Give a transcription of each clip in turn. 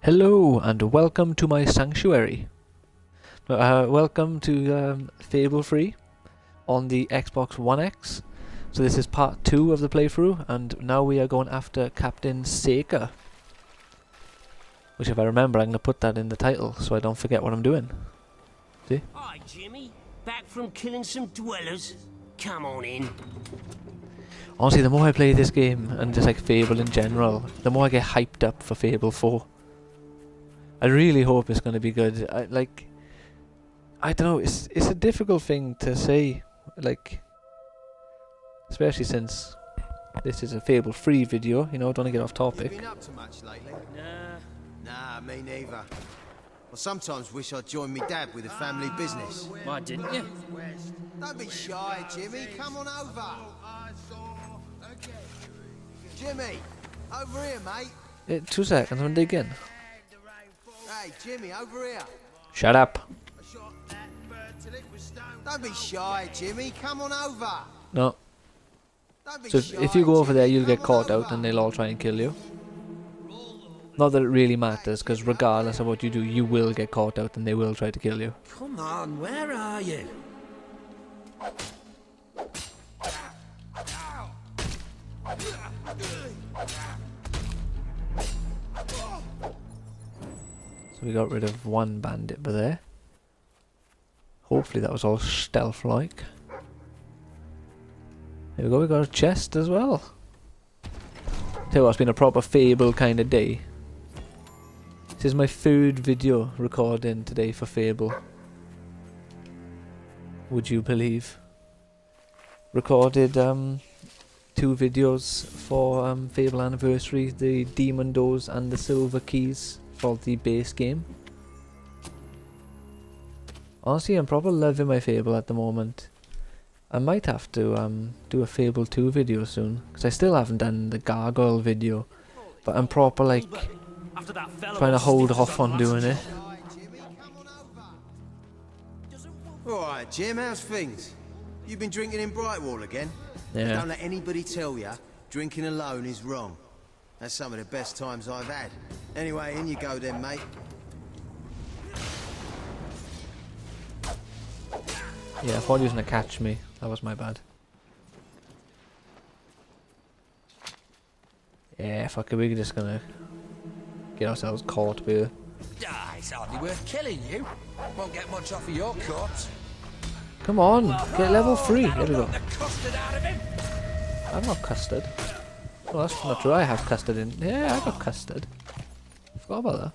Hello and welcome to my sanctuary. Welcome to Fable Free on the Xbox One X. So this is part 2 of the playthrough, and now we are going after Captain Saker. Which, if I remember, I'm going to put that in the title so I don't forget what I'm doing. See? Hi, Jimmy. Back from killing some dwellers? Come on in. Honestly, the more I play this game, and just like Fable in general, the more I get hyped up for Fable 4. I really hope it's going to be good. I don't know, it's a difficult thing to say, like, especially since this is a Fable free video, you know, don't want to get off topic. You been up to much lately? Nah, me neither. I sometimes wish I'd joined me dad with a family business. Why didn't you? Don't be shy, Jimmy. Come on over. Jimmy, over here, mate. 2 seconds, I'm going to dig in. Hey, Jimmy, over here. Shut up. Don't be shy, Jimmy. Come on over. No. Don't be So shy, if you go over there, Jimmy. you'll get Come caught on out and over. they'll all try and kill you. Not that it really matters, because regardless of what you do, you will get caught out and they will try to kill you. Come on, where are you? So we got rid of one bandit by there. Hopefully that was all stealth-like. There we go, we got a chest as well. Tell you what, it's been a proper Fable kind of day. This is my third video recording today for Fable. Would you believe? Recorded 2 videos for Fable Anniversary, the Demon Doors and the Silver Keys for the base game. Honestly, I'm probably loving my Fable at the moment. I might have to do a Fable 2 video soon, because I still haven't done the Gargoyle video, but I'm proper like trying to hold off on doing it. Alright, Jim, how's things? You been drinking in Brightwall again? Yeah. Don't let anybody tell you drinking alone is wrong. That's some of the best times I've had. Anyway, in you go then, mate. Yeah, I thought he was gonna catch me. That was my bad. Yeah, fuck it, we're just gonna get ourselves caught with. Ah, it's hardly worth killing you. Won't get much off of your corpse. Come on, get level 3. There we go. The custard out of him. I'm not custard. Well, that's not true. I have custard in. Yeah, I got custard. Forgot about that.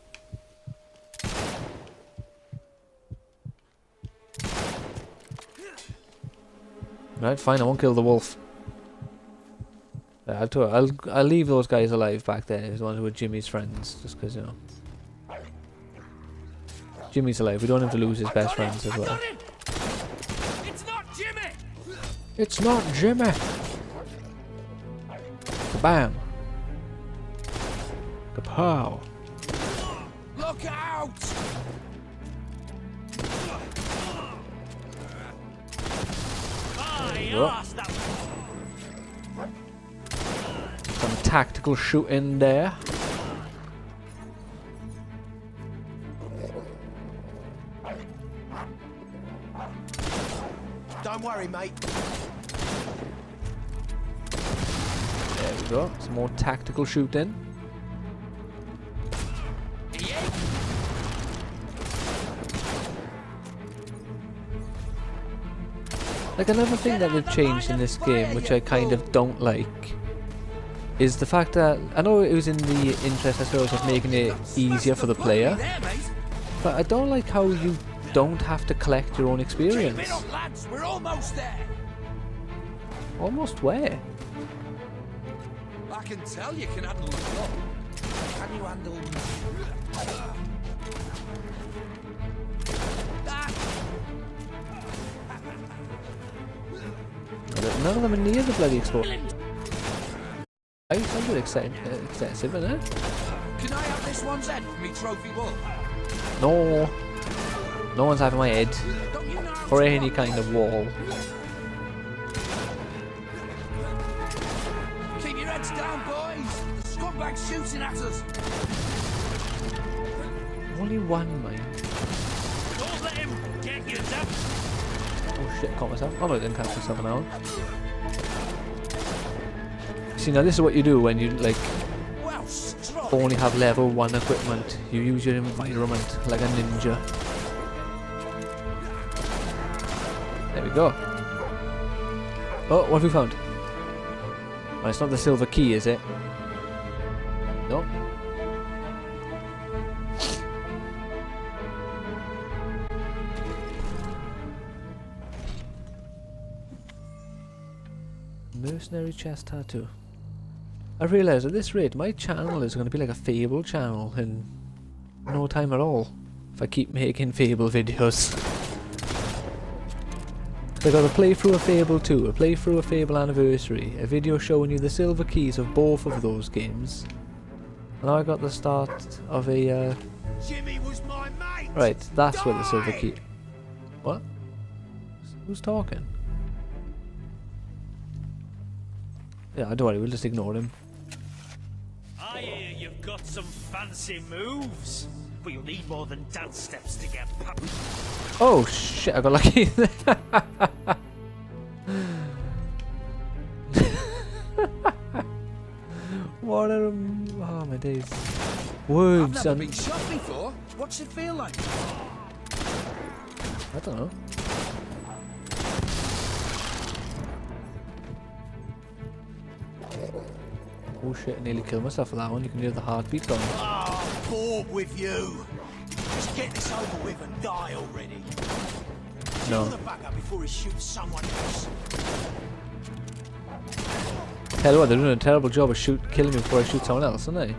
Right, fine. I won't kill the wolf. Yeah, I'll leave those guys alive back there. The ones who were Jimmy's friends, just because, you know. Jimmy's alive. We don't have to lose his best friends as well. It's not Jimmy. It's not Jimmy. Bam. Kapow. Look out! There you go. Some tactical shooting there. Don't worry, mate. There we go. Some more tactical shooting. Like, another thing that they've changed in this game, which I kind of don't like, is the fact that, I know it was in the interest, I suppose, of making it easier for the player, There, mate. but I don't like how you don't have to collect your own Keep experience. it up, lads. We're almost there. Almost where? I can tell you can handle the club. Can you handle? Ah, None of them are near the bloody explosion. It's a bit excessive, isn't it? can I have this one's head for me trophy wall? No. No one's having my head Don't you know? for any kind of wall. Keep your heads down, boys. The scumbag's shooting at us. Only one mine. Don't let him get you down. Oh shit, I caught myself. Oh, I didn't catch myself now. See, now this is what you do when you, like, Well, strong. only have level 1 equipment. You use your environment like a ninja. There we go. Oh, what have we found? Well, it's not the silver key, is it? No. Mercenary chest tattoo. I realise at this rate my channel is going to be like a Fable channel in no time at all if I keep making Fable videos. I got a playthrough of Fable 2, a playthrough of Fable Anniversary, a video showing you the silver keys of both of those games. And now I got the start of a Jimmy was my mate. right, that's where the silver Die! key. What? Who's talking? Yeah, don't worry, we'll just ignore him. I hear you've got some fancy moves, but you'll need more than dance steps to get pop. Oh shit, I got lucky. What are oh my days. I've Words never and been shot before. What's it feel like? I don't know. Oh shit, I nearly killed myself for that one. You can hear the heartbeat going. Ah, bored with you. Just get this over with and die already. No. Kill the bugger before he shoots someone else. Tell you what, they're doing a terrible job of killing me before I shoot someone else, aren't they?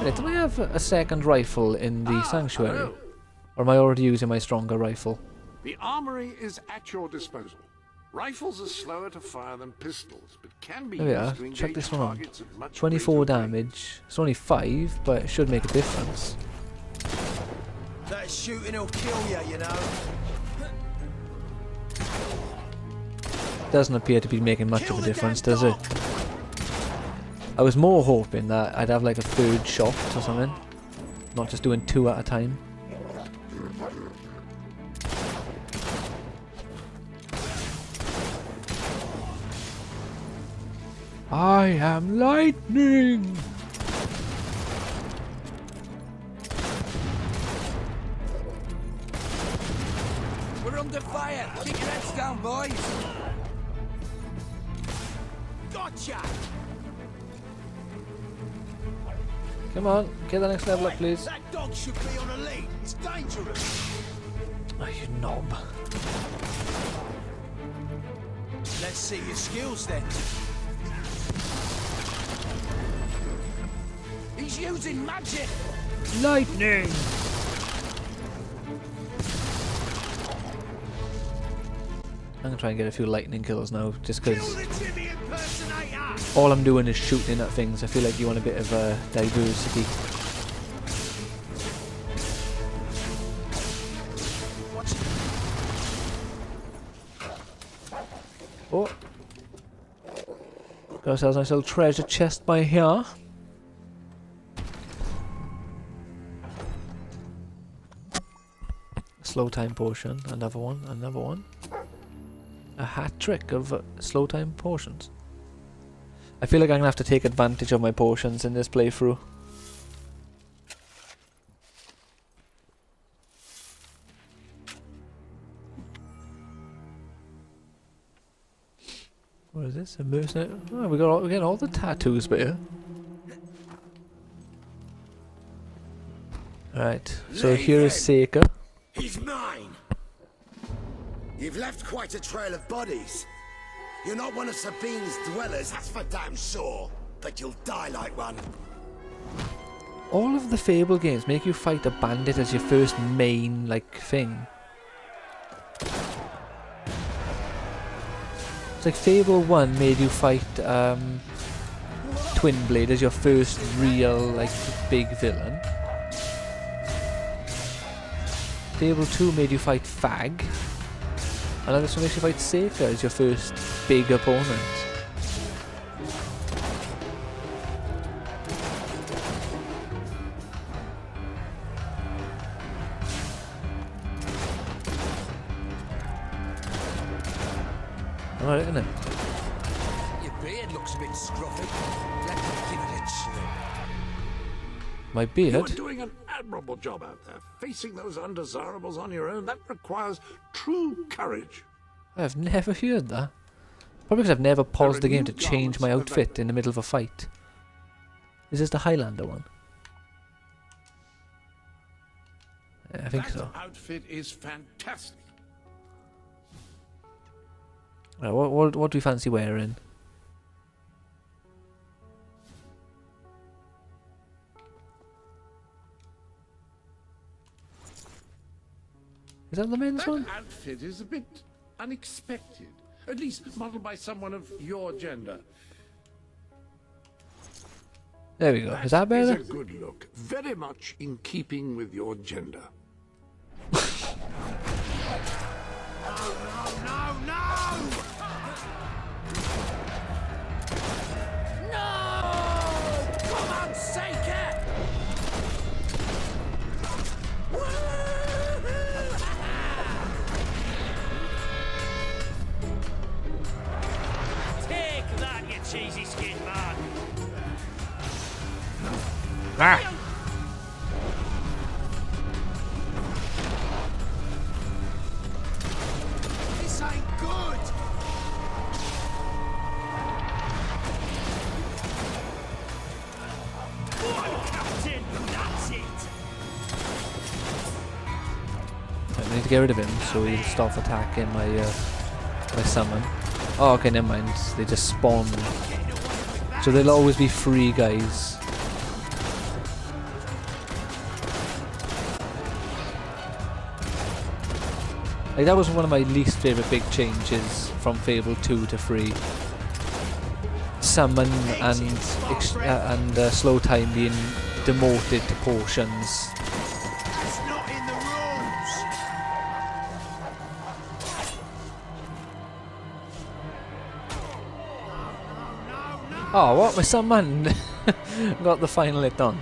Wait, don't I have a second rifle in the sanctuary? Or am I already using my stronger rifle? The armory is at your disposal. Rifles are slower to fire than pistols, but can be There we are. used to engage Check this one out. targets at much 24 greater range. damage. It's only 5, but it should make a difference. That shooting will kill you, you know. Doesn't appear to be making much Kill of a the difference, damn does it? dog. I was more hoping that I'd have like a third shot or something. Not just doing 2 at a time. I am lightning! We're under fire. Keep your heads down, boys. Gotcha. Come on, get the next level up, please. That dog should be on a lead. It's dangerous. Oh, you knob. Let's see your skills then. He's using magic. Lightning! I'm gonna try and get a few lightning kills now, just Kill because the Jimmy impersonator. all I'm doing is shooting at things. I feel like you want a bit of diversity. Watch it. Oh! Got ourselves a nice little treasure chest by here. Slow time potion, another one, another one. A hat trick of slow time potions. I feel like I'm gonna have to take advantage of my potions in this playthrough. What is this? A mercenary? Oh, we're getting all the tattoos, but yeah. Alright, so here is Seika. He's mine! You've left quite a trail of bodies. You're not one of Sabine's dwellers, that's for damn sure. But you'll die like one. All of the Fable games make you fight a bandit as your first main, like, thing. It's like Fable 1 made you fight Twin Blade as your first real, like, big villain. Fable 2 made you fight Fag. And now this one makes you fight Seika as your first big opponent. Alright, isn't it? Your beard looks a bit scruffy. Let me give it a trim. My You beard? are doing an admirable job out there. Facing those undesirables on your own, that requires true courage. I have never heard that. Probably because I've never paused the There are game to new change my garments outfit available. in the middle of a fight. Is this the Highlander one? Yeah, I think That so. outfit is fantastic. Right, what do we fancy wearing? Is that the men's That one? outfit is a bit unexpected. At least modeled by someone of your gender. There we go. Is that Is better? a good look. Very much in keeping with your gender. No, no! No! Come on, Seeker! Take that, you cheesy skin man. Ah! This ain't good! One captain, that's it. Right, we need to get rid of him so he'll stop attacking my my summon. Oh, okay, never mind. They just spawn. So there'll always be free guys. Like, that was one of my least favourite big changes from Fable 2 to 3. Summon and slow time being demoted to potions. That's not in the rules! Oh, what? My summon got the final hit on.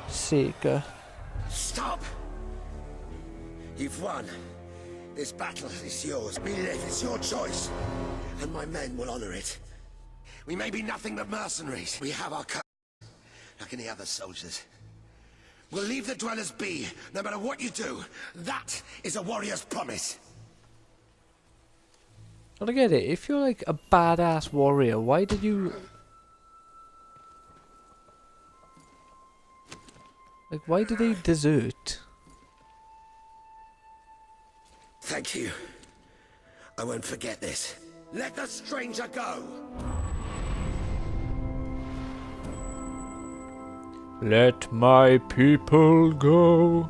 Seeker. Stop! You've won. This battle is yours. Be it, it's your choice. And my men will honor it. We may be nothing but mercenaries. We have our cut, like any other soldiers. We'll leave the dwellers be, no matter what you do. That is a warrior's promise. I don't get it. If you're like a badass warrior, why did you... Like, why did they desert? Thank you. I won't forget this. Let the stranger go! Let my people go.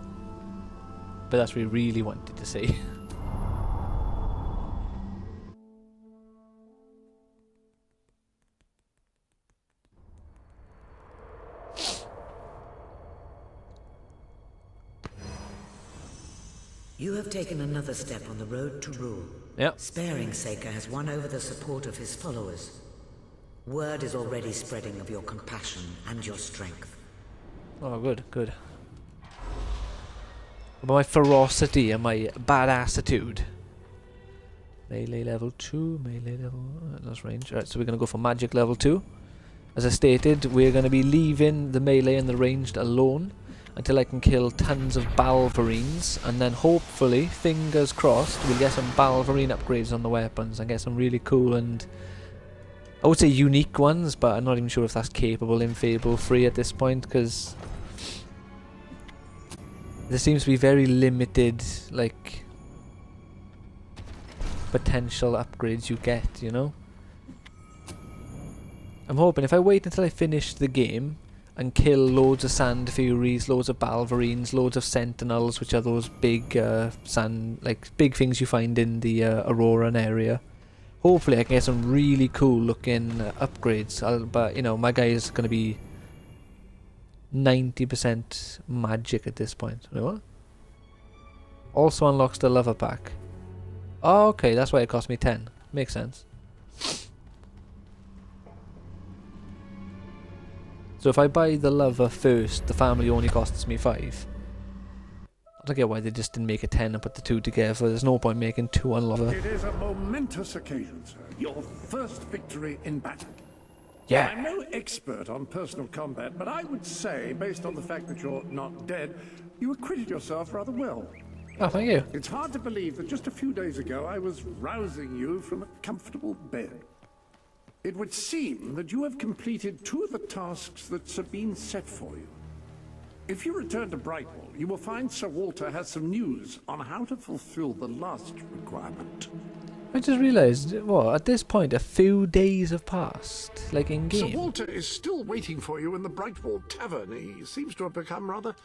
But that's what we really wanted to say. You have taken another step on the road to rule. Yep. Sparing Seeker has won over the support of his followers. Word is already spreading of your compassion and your strength. Oh, good, good. About my ferocity and my badassitude. Melee level 2, melee level... that's range. Alright, so we're going to go for magic level 2. As I stated, we're going to be leaving the melee and the ranged alone until I can kill tons of Balverines, and then hopefully, fingers crossed, we'll get some Balverine upgrades on the weapons and get some really cool and, I would say, unique ones, but I'm not even sure if that's capable in Fable 3 at this point, because there seems to be very limited, like, potential upgrades you get, you know? I'm hoping if I wait until I finish the game and kill loads of Sand Furies, loads of Balverines, loads of Sentinels, which are those big big things you find in the Auroran area. Hopefully I can get some really cool looking upgrades, but you know, my guy is going to be 90% magic at this point. Wait, what? Also unlocks the lover pack. Oh, okay, that's why it cost me 10. Makes sense. So if I buy the lover first, the family only costs me 5. I don't get why they just didn't make a 10 and put the two together. There's no point making two on lava. It is a momentous occasion, sir. Your first victory in battle. Yeah. I'm no expert on personal combat, but I would say, based on the fact that you're not dead, you acquitted yourself rather well. Oh, thank you. It's hard to believe that just a few days ago I was rousing you from a comfortable bed. It would seem that you have completed two of the tasks that Sabine set for you. If you return to Brightwall, you will find Sir Walter has some news on how to fulfill the last requirement. I just realised, what, at this point, a few days have passed, like in game. Sir Walter is still waiting for you in the Brightwall Tavern. He seems to have become rather...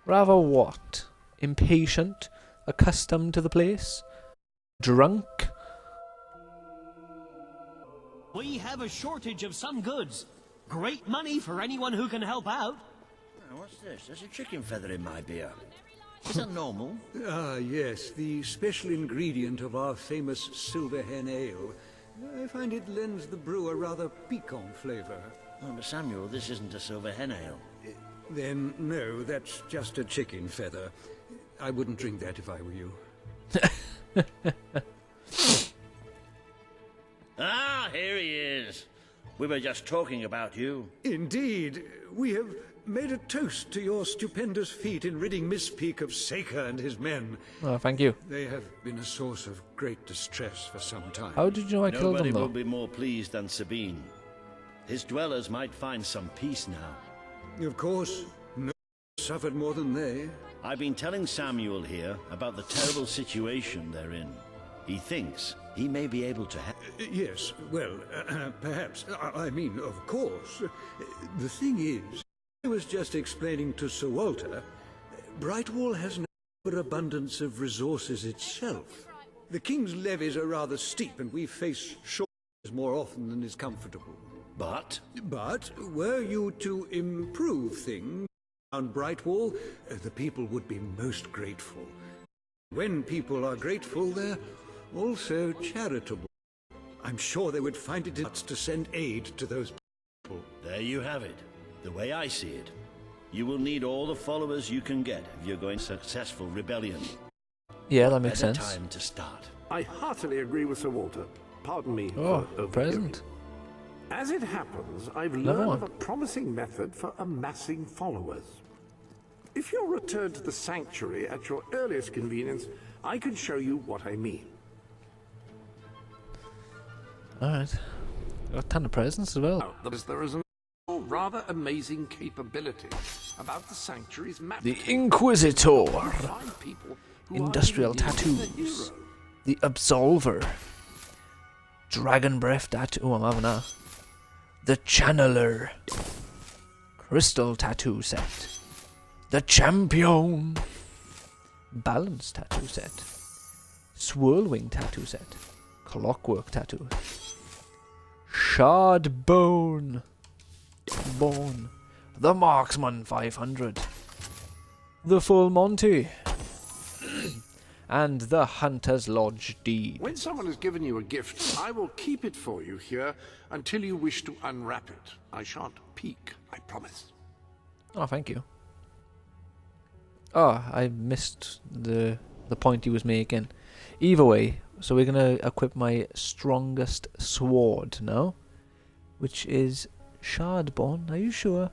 Rather what? Impatient? Accustomed to the place? Drunk? We have a shortage of some goods. Great money for anyone who can help out. What's this? There's a chicken feather in my beer. Is that normal? Ah, yes, the special ingredient of our famous Silver Hen Ale. I find it lends the brew a rather piquant flavor. Oh, but Samuel, this isn't a silver hen ale. Then, no, that's just a chicken feather. I wouldn't drink that if I were you. Ah, here he is. We were just talking about you. Indeed, we have made a toast to your stupendous feat in ridding Miss Peak of Saker and his men. Oh, thank you. They have been a source of great distress for some time. How did you know I killed Nobody them, though? will be more pleased than Sabine. His dwellers might find some peace now. Of course, no one suffered more than they. I've been telling Samuel here about the terrible situation they're in. He thinks he may be able to help. Yes, well, perhaps. I mean, of course. The thing is, I was just explaining to Sir Walter, Brightwall has no overabundance of resources itself. The King's levies are rather steep, and we face shortages more often than is comfortable. But Were you to improve things around Brightwall, the people would be most grateful. When people are grateful, they're also charitable. I'm sure they would find it nuts to send aid to those people. there you have it. The way I see it, you will need all the followers you can get if you're going successful rebellion. Yeah, that makes Better sense. time to start. I heartily agree with Sir Walter. Pardon me Oh, for overhearing. present. As it happens, I've Another learned one. of a promising method for amassing followers. If you'll return to the sanctuary at your earliest convenience, I can show you what I mean. Alright. Got a ton of presents as well. Now, there is a rather amazing capability about the sanctuary's map. The Inquisitor. Find people who are Industrial indeed the tattoos. hero. The Absolver. Dragon Breath Tattoo. Oh, I'm having that. The Channeler. Crystal Tattoo Set. The Champion. Balance Tattoo Set. Swirlwing Tattoo Set. Clockwork Tattoo. Shard Bone. The Marksman 500. The Full Monty. And the Hunter's Lodge Deed. When someone has given you a gift, I will keep it for you here until you wish to unwrap it. I shan't peek, I promise. Oh, thank you. Oh, I missed the point he was making. Either way, so we're gonna equip my strongest sword now, which is Shardbone. Are you sure?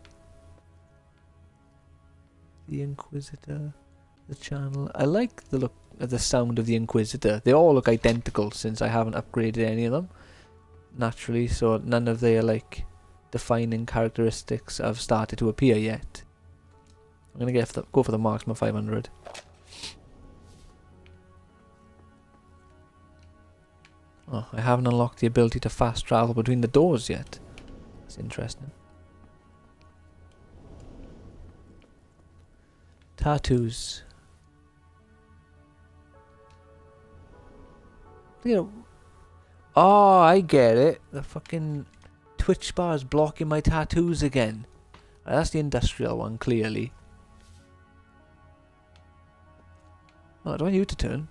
The Inquisitor, the channel. I like the look, the sound of the Inquisitor. They all look identical since I haven't upgraded any of them. Naturally, so none of their like defining characteristics have started to appear yet. I'm gonna go for the Marksman 500. Oh, I haven't unlocked the ability to fast travel between the doors yet. That's interesting. Tattoos. You know. Oh, I get it. The fucking Twitch bar is blocking my tattoos again. That's the industrial one, clearly. Oh, I don't want you to turn.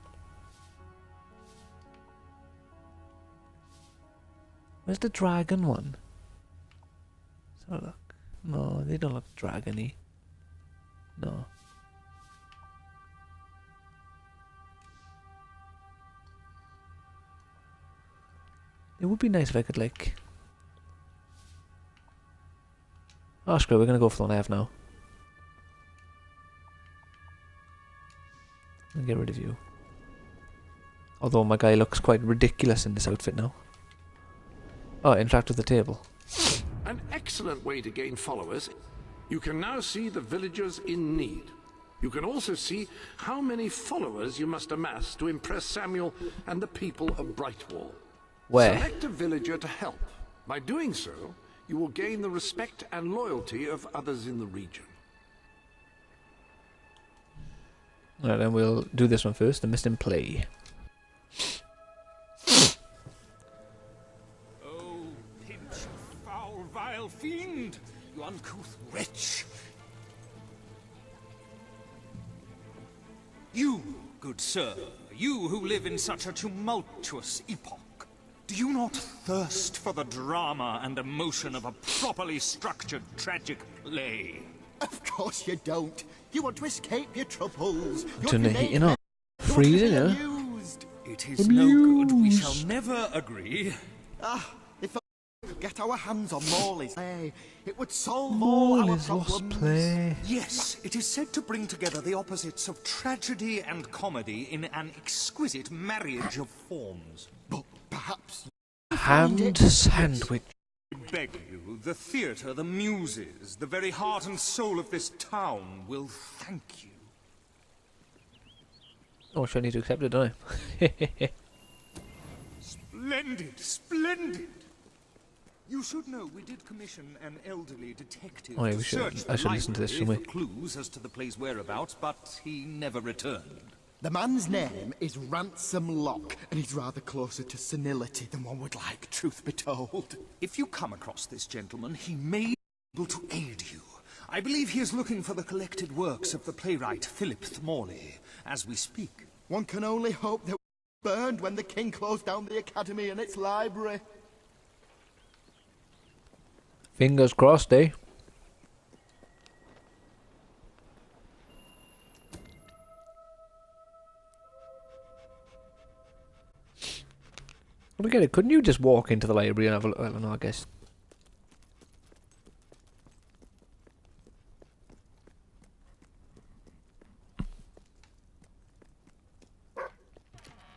Where's the dragon one? Let's have a look. No, they don't look dragony. No. It would be nice if I could, like... Oh, screw it, we're gonna go for the one I have now. And get rid of you. Although my guy looks quite ridiculous in this outfit now. Oh, interact with the table. An excellent way to gain followers. You can now see the villagers in need. You can also see how many followers you must amass to impress Samuel and the people of Brightwall. Where? Select a villager to help. By doing so, you will gain the respect and loyalty of others in the region. Alright, then we'll do this one first, the missed in play. Oh, pinch, you foul, vile fiend! You uncouth wretch! You, good sir, you who live in such a tumultuous epoch, do you not thirst for the drama and emotion of a properly structured tragic play? Of course you don't. You want to escape your troubles. Turn the heating on. Freezing, huh? It is no good. We shall never agree. Ah, if we could get our hands on Morley's play, it would solve all our Morley's problems. Lost Play. Yes, it is said to bring together the opposites of tragedy and comedy in an exquisite marriage of forms. But perhaps Hand sandwich. I beg you, the theatre, the muses, the very heart and soul of this town will thank you. Oh, sure, I need to accept it, don't I? Splendid, splendid! You should know we did commission an elderly detective Oh, yeah, to we should. search I the should listen to this, library shouldn't for clues as to the play's whereabouts, but he never returned. the man's name is Ransom Locke, and he's rather closer to senility than one would like, truth be told. If you come across this gentleman, he may be able to aid you. I believe he is looking for the collected works of the playwright Philip Morley, as we speak. One can only hope they were burned when the king closed down the academy and its library. Fingers crossed, eh? I don't get it. Couldn't you just walk into the library and have a look? I don't know, I guess.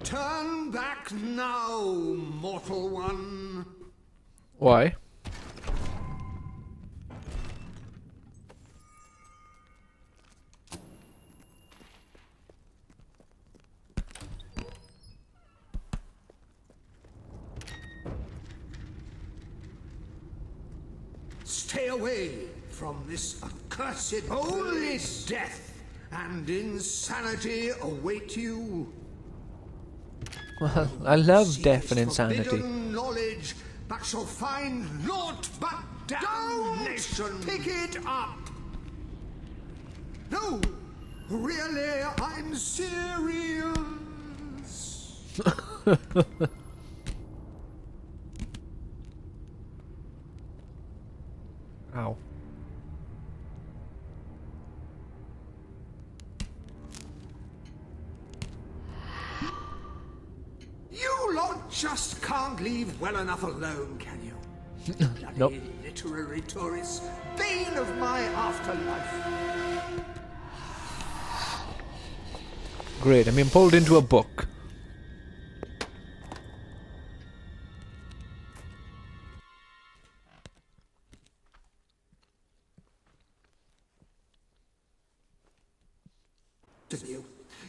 Turn back now, mortal one. Why? Stay away from this accursed. Only death and insanity await you. Well, I love Seek death and this insanity. forbidden knowledge, but shall find naught but damnation. Don't pick it up. No, really, I'm serious. Ow. You lot just can't leave well enough alone, can you? Bloody Nope. literary tourists, bane of my afterlife. Great, I'm being pulled into a book.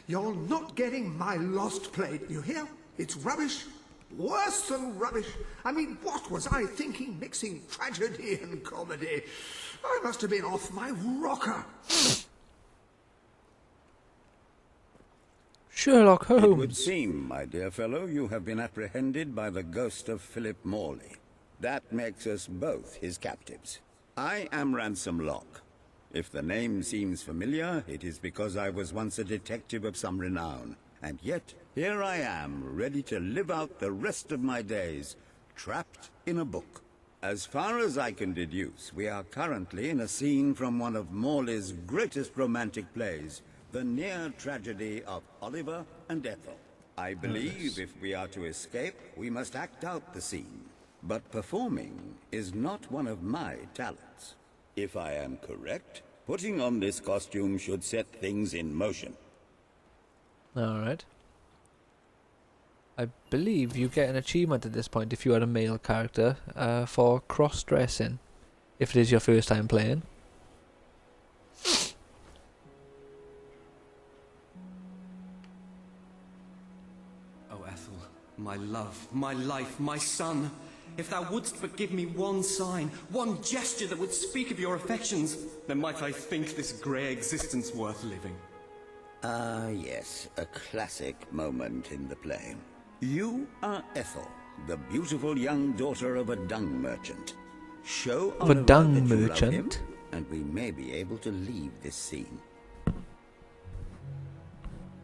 You're not getting my lost play, you hear? It's rubbish. Worse than rubbish. I mean, what was I thinking mixing tragedy and comedy? I must have been off my rocker. Sherlock Holmes. It would seem, my dear fellow, you have been apprehended by the ghost of Philip Morley. That makes us both his captives. I am Ransom Locke. If the name seems familiar, it is because I was once a detective of some renown. And yet, here I am, ready to live out the rest of my days, trapped in a book. As far as I can deduce, we are currently in a scene from one of Morley's greatest romantic plays, the near tragedy of Oliver and Ethel. I believe if we are to escape, we must act out the scene. But performing is not one of my talents. If I am correct, putting on this costume should set things in motion. Alright. I believe you get an achievement at this point if you are a male character for cross-dressing, if it is your first time playing. Oh, Ethel, my love, my life, my son. If thou wouldst but give me one sign, one gesture that would speak of your affections, then might I think this grey existence worth living. Ah, yes, a classic moment in the play. You are Ethel, the beautiful young daughter of a dung merchant. Show Of a Oliver dung that you love merchant? him, and we may be able to leave this scene.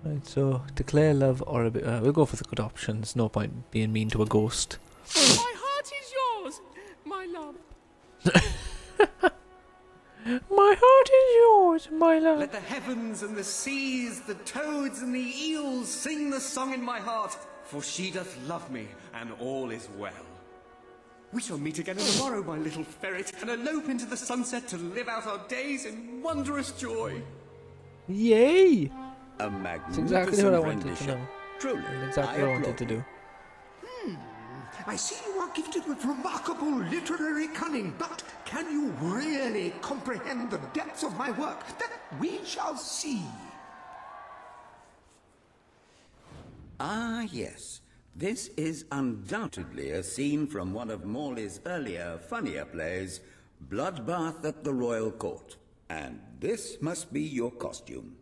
Right, so declare love or a bit. We'll go for the good options. No point being mean to a ghost. My heart is yours, my love. My heart is yours, my love. Let the heavens and the seas, the toads and the eels sing the song in my heart, for she doth love me, and all is well. We shall meet again tomorrow, my little ferret, and elope into the sunset to live out our days in wondrous joy. Yay! A That's exactly what I wanted to rendition. know. Truly, Exactly what I wanted to do. I see you are gifted with remarkable literary cunning, but can you really comprehend the depths of my work? That we shall see. Ah, yes. This is undoubtedly a scene from one of Morley's earlier, funnier plays, Bloodbath at the Royal Court. And this must be your costume.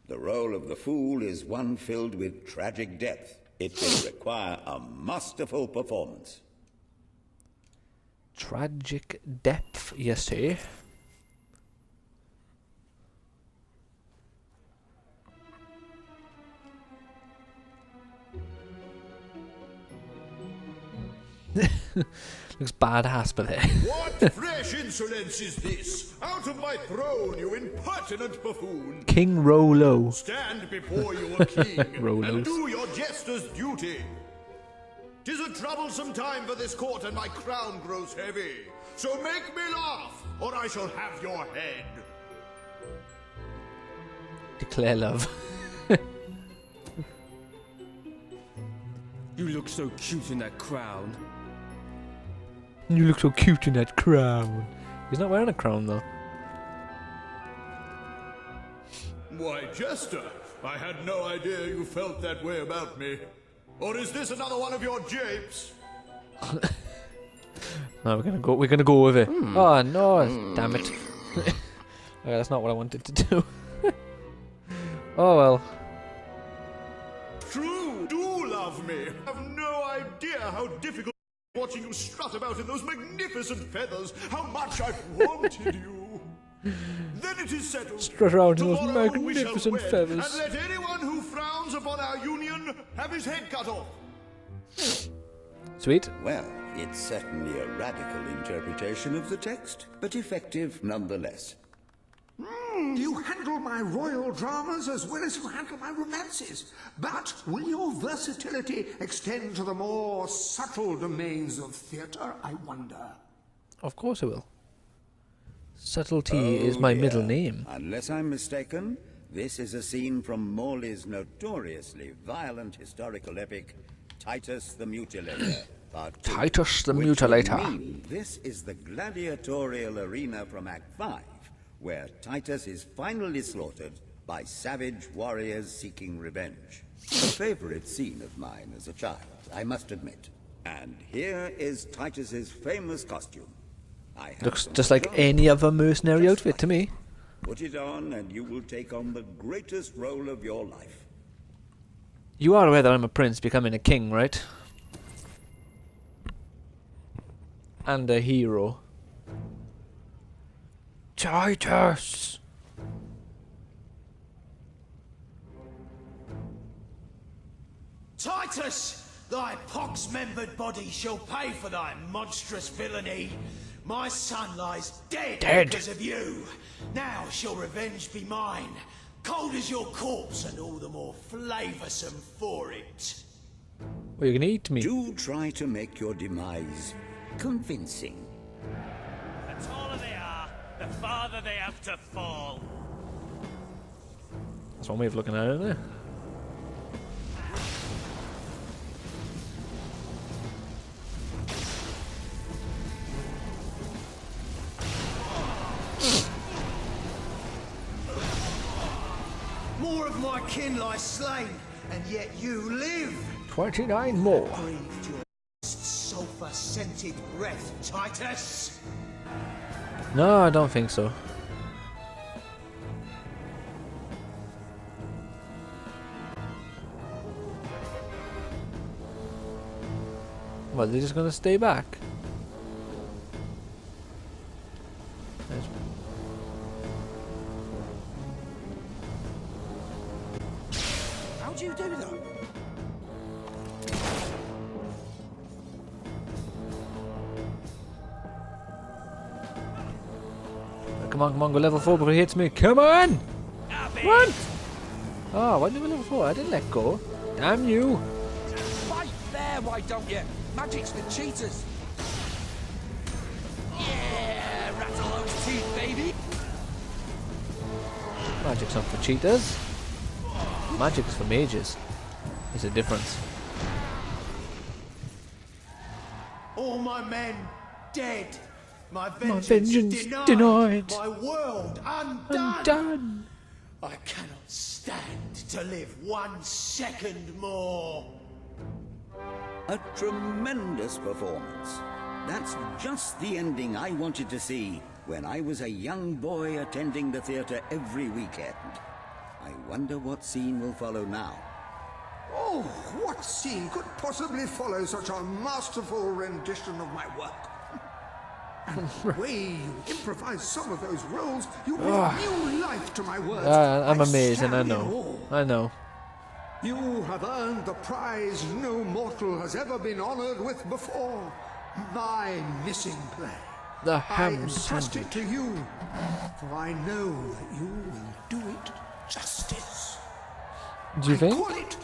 The role of the fool is one filled with tragic depth. It will require a masterful performance. Tragic depth, you say? Looks badass, but What fresh insolence is this? Out of my throne, you impertinent buffoon! King Rollo. Stand before your king Rolos. and do your jester's duty. 'Tis a troublesome time for this court, and my crown grows heavy. So make me laugh, or I shall have your head. Declare love. You look so cute in that crown. You look so cute in that crown. He's not wearing a crown though. Why, Jester, I had no idea you felt that way about me. Or is this another one of your japes? No, we're gonna go with it. Oh no, damn it. Okay, that's not what I wanted to do. Oh well. True, do love me. I have no idea how difficult watching you strut about in those magnificent feathers. How much I've wanted you. Then it is settled. Strut around in those Tomorrow we shall magnificent wed, feathers. And let anyone who frowns upon our union have his head cut off. Sweet. Well, it's certainly a radical interpretation of the text, but effective nonetheless. You handle my royal dramas as well as you handle my romances. But will your versatility extend to the more subtle domains of theatre, I wonder? Of course it will. Subtlety is my middle name. Unless I'm mistaken, this is a scene from Morley's notoriously violent historical epic, Titus the Mutilator, Part 2. Titus the which Mutilator. would mean this is the gladiatorial arena from Act 5, where Titus is finally slaughtered by savage warriors seeking revenge. A favorite scene of mine as a child, I must admit. And here is Titus's famous costume. I have Looks some just like clothes. any other mercenary outfit to me. Put it on and you will take on the greatest role of your life. You are aware that I'm a prince becoming a king, right? And a hero. Titus! Titus! Thy pox-membered body shall pay for thy monstrous villainy. My son lies dead because of you. Now shall revenge be mine. Cold as your corpse and all the more flavoursome for it. Well, you can eat me. Do try to make your demise convincing. The taller they are, the farther they have to fall. That's one way of looking at it, isn't it? More of my kin lie slain, and yet you live. 29 more. Breathed your sulphur-scented breath, Titus. No, I don't think so. Well, they're just gonna stay back. There's... How do you do that? Come on, go level 4 before he hits me. Come on! Run! Oh, why did you go level 4? I didn't let go. Damn you! Fight there, why don't you? Magic's for cheaters. Yeah, rattle those teeth, baby. Magic's not for cheaters. Magic is for mages. There's a difference. All my men dead. My vengeance denied. denied. My world undone. I cannot stand to live 1 second more. A tremendous performance. That's just the ending I wanted to see when I was a young boy attending the theatre every weekend. I wonder what scene will follow now. Oh, what scene could possibly follow such a masterful rendition of my work? And the way you improvise some of those roles, you breathe new life to my words. I'm amazing, I know. I know. You have earned the prize no mortal has ever been honored with before. My missing play. The I ham entrust it sandwich. to you, for I know that you will do it justice. Do you think? Call it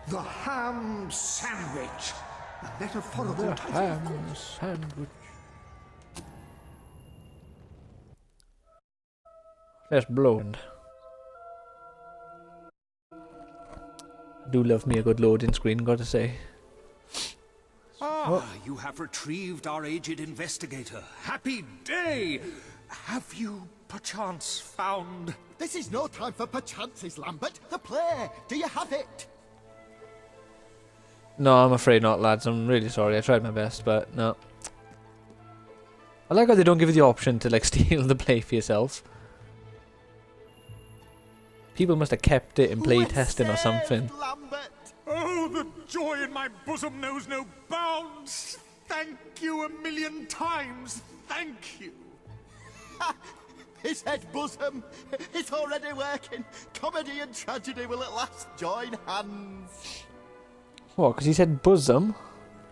the ham sandwich. A metaphorical The title, of ham course. sandwich. Let's blonde. I do love me a good loading screen, gotta say. Ah, you have retrieved our aged investigator. Happy day! Have you perchance found... This is no time for perchances, Lambert. The play. Do you have it? No, I'm afraid not, lads. I'm really sorry. I tried my best, but no. I like how they don't give you the option to like steal the play for yourself. People must have kept it in play testing or something. Oh, the joy in my bosom knows no bounds! Thank you 1,000,000 times! Thank you! His head bosom. It's already working. Comedy and tragedy will at last join hands. What, because he said bosom?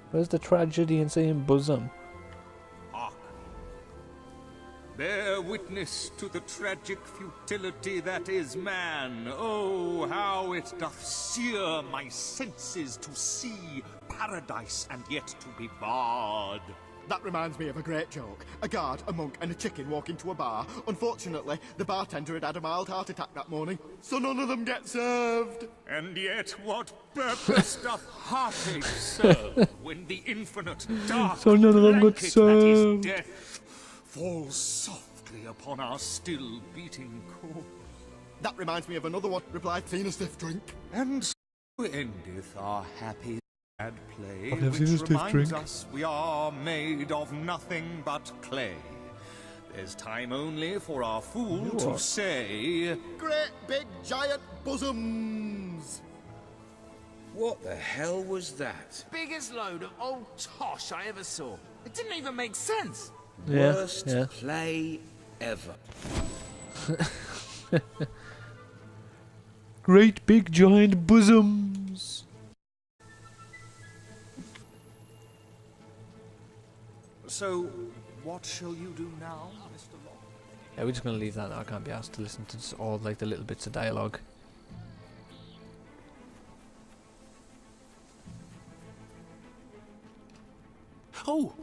Where's the tragedy in saying bosom? Bear witness to the tragic futility that is man. Oh, how it doth sear my senses to see paradise and yet to be barred. That reminds me of a great joke. A guard, a monk, and a chicken walk into a bar. Unfortunately, the bartender had had a mild heart attack that morning, so none of them get served. And yet what purpose doth heartache serve when the infinite dark So none of them got blanket that is served. death falls softly upon our still beating core? That reminds me of another one, replied Tina Stiff Drink. And so endeth our happy sad play, I've never seen a which stiff reminds drink. us we are made of nothing but clay. There's time only for our fool to say... Great big giant bosoms! What the hell was that? Biggest load of old tosh I ever saw. It didn't even make sense. Yeah, Worst yeah. play ever. Great big giant bosoms. So, what shall you do now, Mr. Locke? Yeah, we're just gonna leave that. I can't be asked to listen to all like the little bits of dialogue. Oh,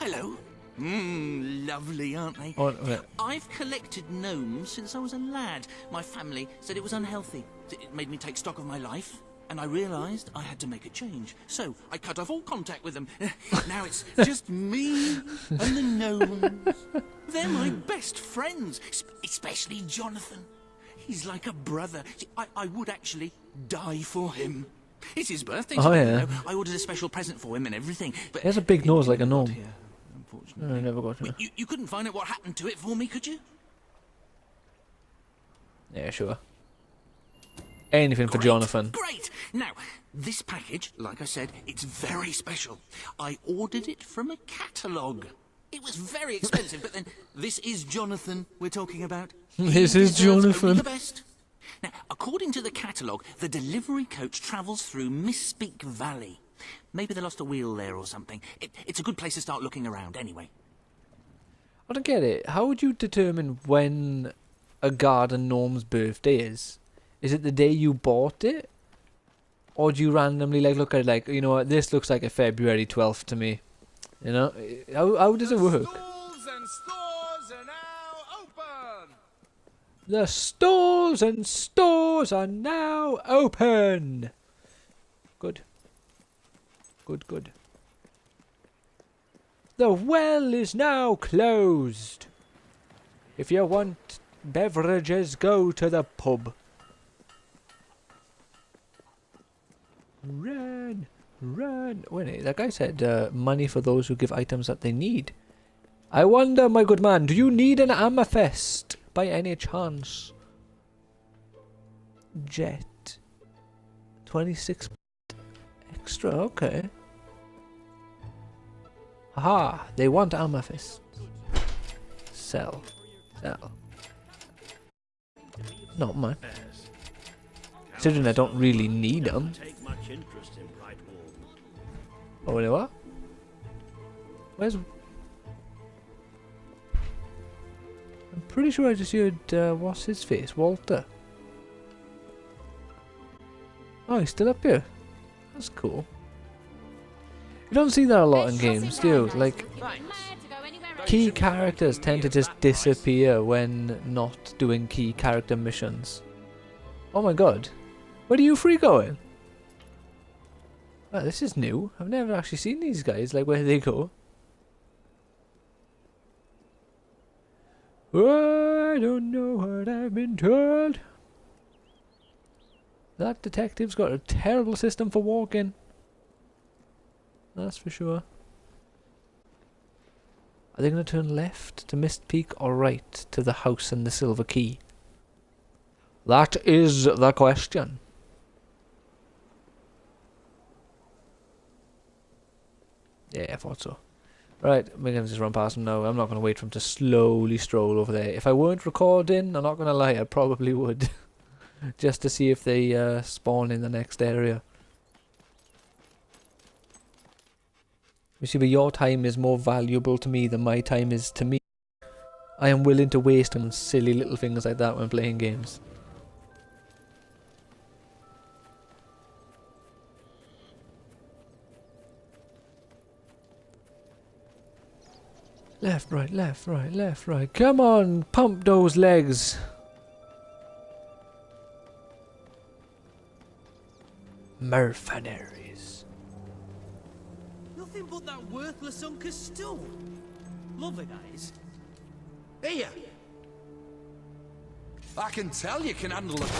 hello. Lovely, aren't they? Oh, wait. I've collected gnomes since I was a lad. My family said it was unhealthy. It made me take stock of my life, and I realised I had to make a change. So I cut off all contact with them. Now it's just me and the gnomes. They're my best friends, especially Jonathan. He's like a brother. I would actually die for him. It's his birthday Oh, today, yeah. you know. I ordered a special present for him and everything. But He has a big nose like a gnome. here, unfortunately. I never got here. You couldn't find out what happened to it for me, could you? Yeah, sure. Anything for Jonathan. Great! Now, this package, like I said, it's very special. I ordered it from a catalogue. It was very expensive, but then this is Jonathan we're talking about. This He is deserves only Jonathan. the best. Now, according to the catalogue, the delivery coach travels through Misspeak Valley. Maybe they lost a wheel there or something. It's a good place to start looking around, anyway. I don't get it. How would you determine when a garden gnome's birthday is? Is it the day you bought it? Or do you randomly like look at it like, you know what, this looks like a February 12th to me. You know? How does it work? Stalls and stores are now open. The stalls and stores are now open. Good. Good, good. The well is now closed. If you want beverages, go to the pub. Run, run. Wait, that guy said money for those who give items that they need. I wonder, my good man, do you need an amethyst by any chance? Jet. 26 extra, okay. Aha, they want amethyst. Sell. Sell. Not much. Considering I don't really need them. Take much interest in Brightwall. Oh, wait, what? Where's... I'm pretty sure I just heard, what's his face? Walter. Oh, he's still up here. That's cool. You don't see that a lot in games, do you? Like, key characters tend to just disappear when not doing key character missions. Oh my god. Where are you three going? Oh, this is new. I've never actually seen these guys. Like, where they go? Oh, I don't know what I've been told. That detective's got a terrible system for walking. That's for sure. Are they going to turn left to Mist Peak or right to the house and the silver key? That is the question. Yeah, I thought so. Right, we're going to just run past him now. I'm not going to wait for him to slowly stroll over there. If I weren't recording, I'm not going to lie, I probably would. Just to see if they spawn in the next area. You see, but your time is more valuable to me than my time is to me. I am willing to waste on silly little things like that when playing games. Left, right, left, right, left, right. Come on, pump those legs. Mercenaries. Nothing but that worthless Uncle Stu. Lovely guys. Here. I can tell you can handle it.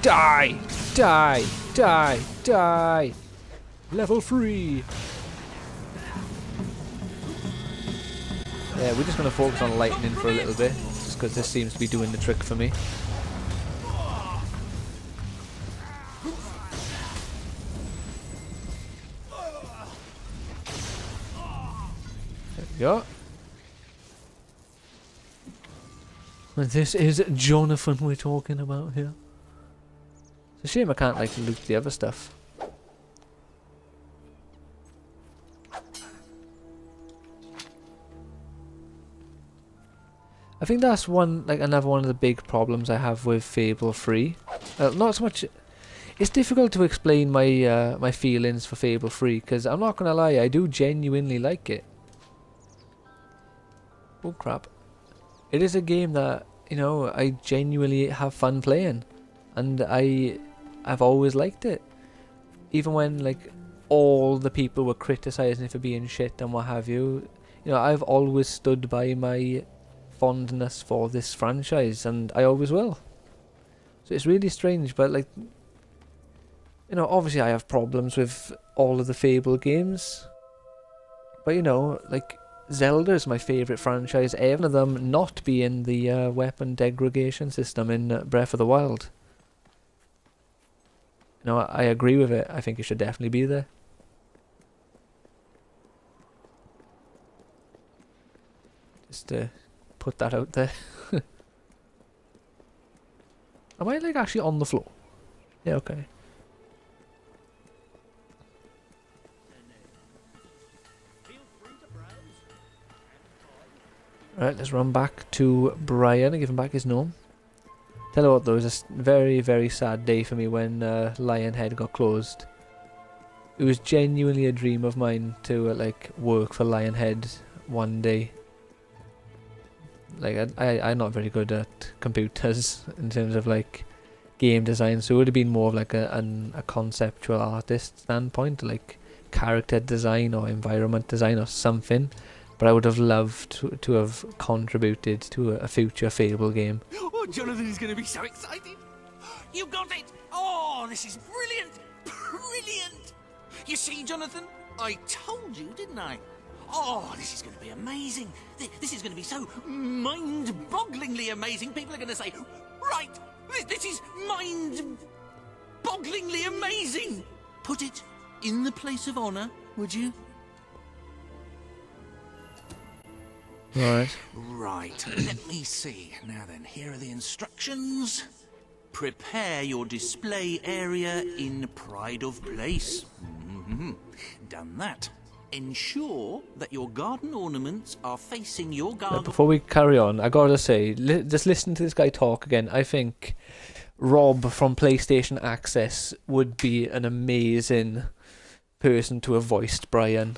Die! Die! Die! Die! Level 3! Yeah, we're just going to focus on lightning for a little bit, just because this seems to be doing the trick for me. There we go. And this is Jonathan we're talking about here. It's a shame I can't like loot the other stuff. I think that's another one of the big problems I have with Fable 3. Not so much. It's difficult to explain my my feelings for Fable 3 because I'm not gonna lie, I do genuinely like it. Oh crap! It is a game that I genuinely have fun playing, and I've always liked it, even when like all the people were criticizing it for being shit and what have you. I've always stood by my fondness for this franchise, and I always will. So it's really strange, but like, obviously I have problems with all of the Fable games, but like Zelda's my favourite franchise ever. One of them not being the weapon degradation system in Breath of the Wild. I agree with it. I think it should definitely be there. Just to put that out there. Am I like actually on the floor? Yeah, okay. Alright, let's run back to Brian and give him back his gnome. Tell you what though, it was a very, very sad day for me when Lionhead got closed. It was genuinely a dream of mine to like work for Lionhead one day. Like I'm not very good at computers in terms of like game design, so it would have been more of like a conceptual artist standpoint, like character design or environment design or something. But I would have loved to have contributed to a future Fable game. Oh, Jonathan is going to be so excited. You got it. Oh, this is brilliant. Brilliant. You see, Jonathan, I told you, didn't I? Oh, this is going to be amazing. This is going to be so mind-bogglingly amazing. People are going to say, right, this is mind-bogglingly amazing. Put it in the place of honour, would you? Right. Right, let me see. Now then, here are the instructions. Prepare your display area in pride of place. Done that. Ensure that your garden ornaments are facing your garden. Before we carry on, I gotta say, just listen to this guy talk again. I think Rob from PlayStation Access would be an amazing person to have voiced Brian.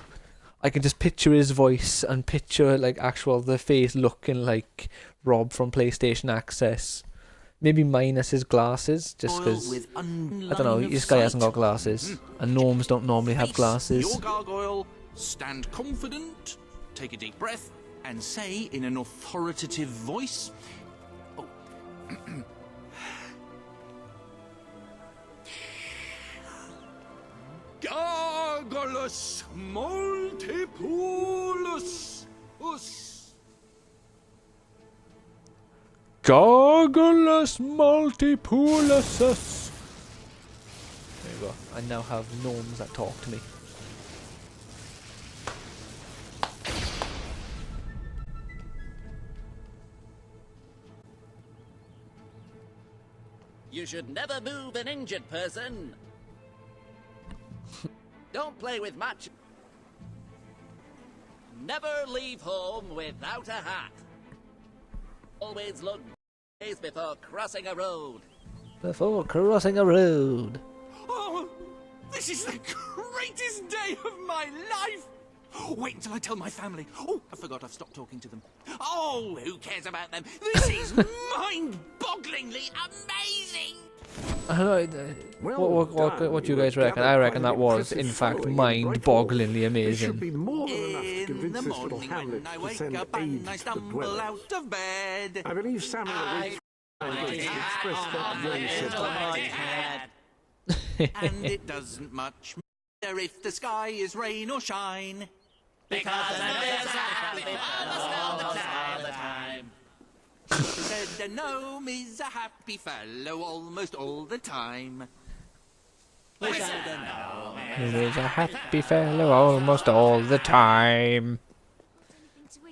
I can just picture his voice and picture like the face looking like Rob from PlayStation Access. Maybe minus his glasses, just because I don't know. This guy hasn't got glasses, and gnomes don't normally have glasses. Your gargoyle, stand confident, take a deep breath, and say in an authoritative voice. Oh. Gargulus multipulus us. Gargulus multipulus. There you go. I now have gnomes that talk to me. You should never move an injured person. Don't play with match. Never leave home without a hat. Always look before crossing a road. Before crossing a road. Oh, this is the greatest day of my life. Wait until I tell my family. Oh, I forgot I've stopped talking to them. Oh, who cares about them? This is mind-bogglingly amazing. I don't know. What do you guys reckon? I reckon that was, in fact, mind-bogglingly amazing. Should be more than enough to convince this little hamlet I to wake send up aid and I to the stumble dwellers. out of bed. I believe Samuel expressed that very simply. And it doesn't much matter if the sky is rain or shine. Because the happy fellow all the time. Said a gnome is a happy fellow almost all the time. He is a happy fellow almost all the time.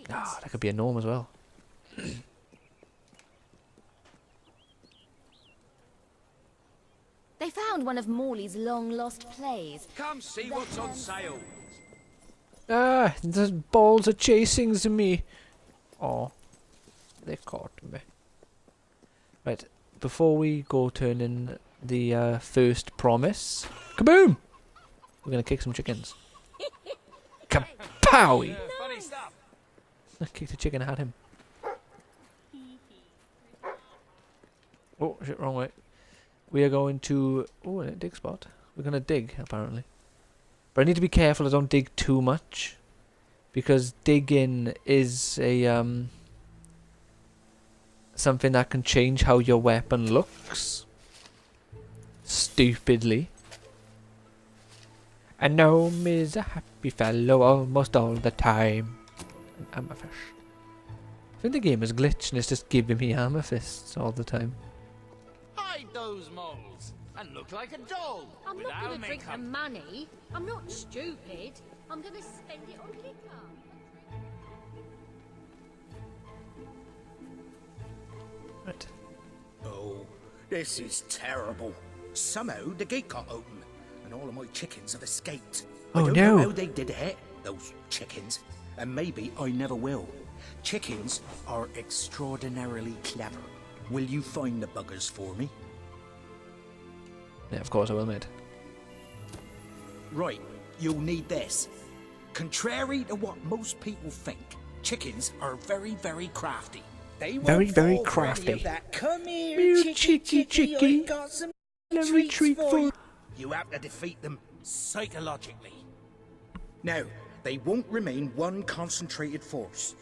Ah, that could be a gnome as well. They found one of Morley's long-lost plays. Come see what's on sale. Ah, the balls are chasing me. Oh. They caught me. Right, before we go turn in the first promise, kaboom! We're gonna kick some chickens. Kapowie! Funny stuff. I kicked a chicken at him. Oh shit, wrong way. We are going to a dig spot. We're gonna dig apparently, but I need to be careful I don't dig too much, because digging is a something that can change how your weapon looks. Stupidly. A gnome is a happy fellow almost all the time. An amethyst. I think the game is glitched and it's just giving me amethysts all the time. Hide those moles and look like a doll. I'm not without going to drink makeup. the money. I'm not stupid. I'm going to spend it on liquor. Right. Oh, this is terrible. Somehow the gate got open, and all of my chickens have escaped. Oh, I don't no. know how they did it, those chickens, and maybe I never will. Chickens are extraordinarily clever. Will you find the buggers for me? Yeah, of course I will, mate. Right, you'll need this. Contrary to what most people think, chickens are very, very crafty. They Very, won't very fall for any of crafty. that. Come here, You chicky, chicky. I got some Let me treats treat for for you. You have to defeat them psychologically. Now, they won't remain one concentrated force.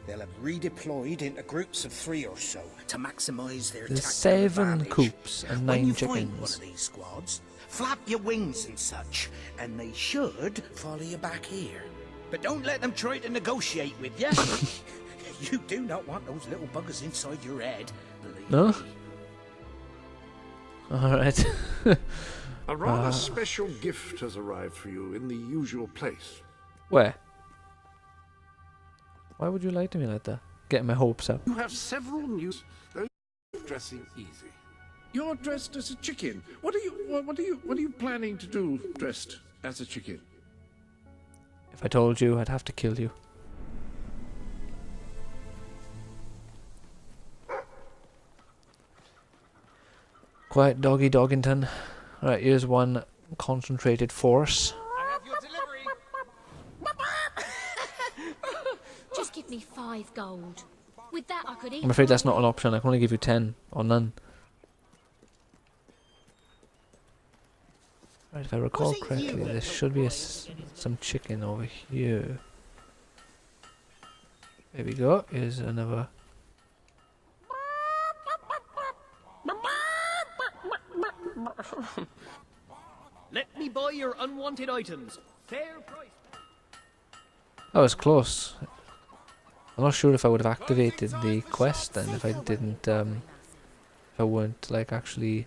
They'll have redeployed into groups of 3 or so to maximize their There's tactical 7 advantage. coops and When 9 you find one chickens. of these squads, flap your wings and such, and they should follow you back here. But don't let them try to negotiate with you. You do not want those little buggers inside your head, believe No? me. Alright. A rather special gift has arrived for you in the usual place. Where? Why would you lie to me like that? Getting my hopes up. You have several new those dressing easy. You're dressed as a chicken. What are you planning to do dressed as a chicken? If I told you, I'd have to kill you. Quiet doggy Doggington. Right, here's one concentrated force. I have your delivery. Just give me 5 gold. With that, I could eat. I'm afraid that's not an option. I can only give you 10 or none. Right, if I recall correctly, there should be some chicken over here. There we go. Here's another. Let me buy your unwanted items. Fair price. That was close. I'm not sure if I would have activated the quest then if I didn't, if I weren't like actually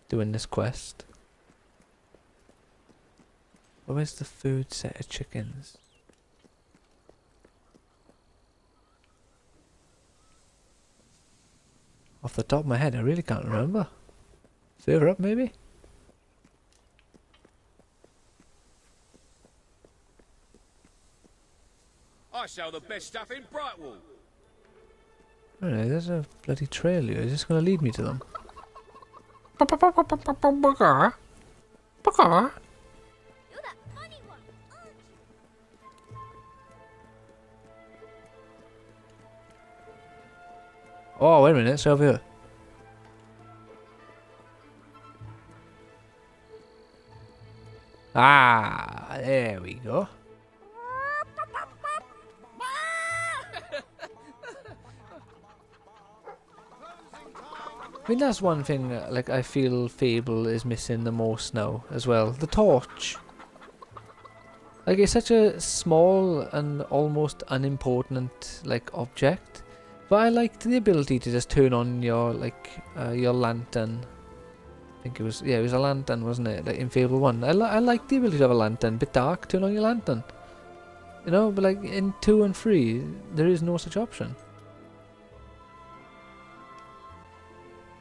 doing this quest. Where's the third set of chickens? Off the top of my head, I really can't remember. Further up, maybe? I sell the best stuff in Brightwall. I don't know, there's a bloody trail here. Is this going to lead me to them? Oh, wait a minute, it's over here. Ah, there we go. I mean, that's one thing, like, I feel Fable is missing the most now, as well. The torch. Like, it's such a small and almost unimportant, like, object. But I liked the ability to just turn on your, like, your lantern. I think it was, yeah, it was a lantern, wasn't it? Like, in Fable 1. I liked the ability to have a lantern. Bit dark, turn on your lantern. You know, but, like, in 2 and 3, there is no such option.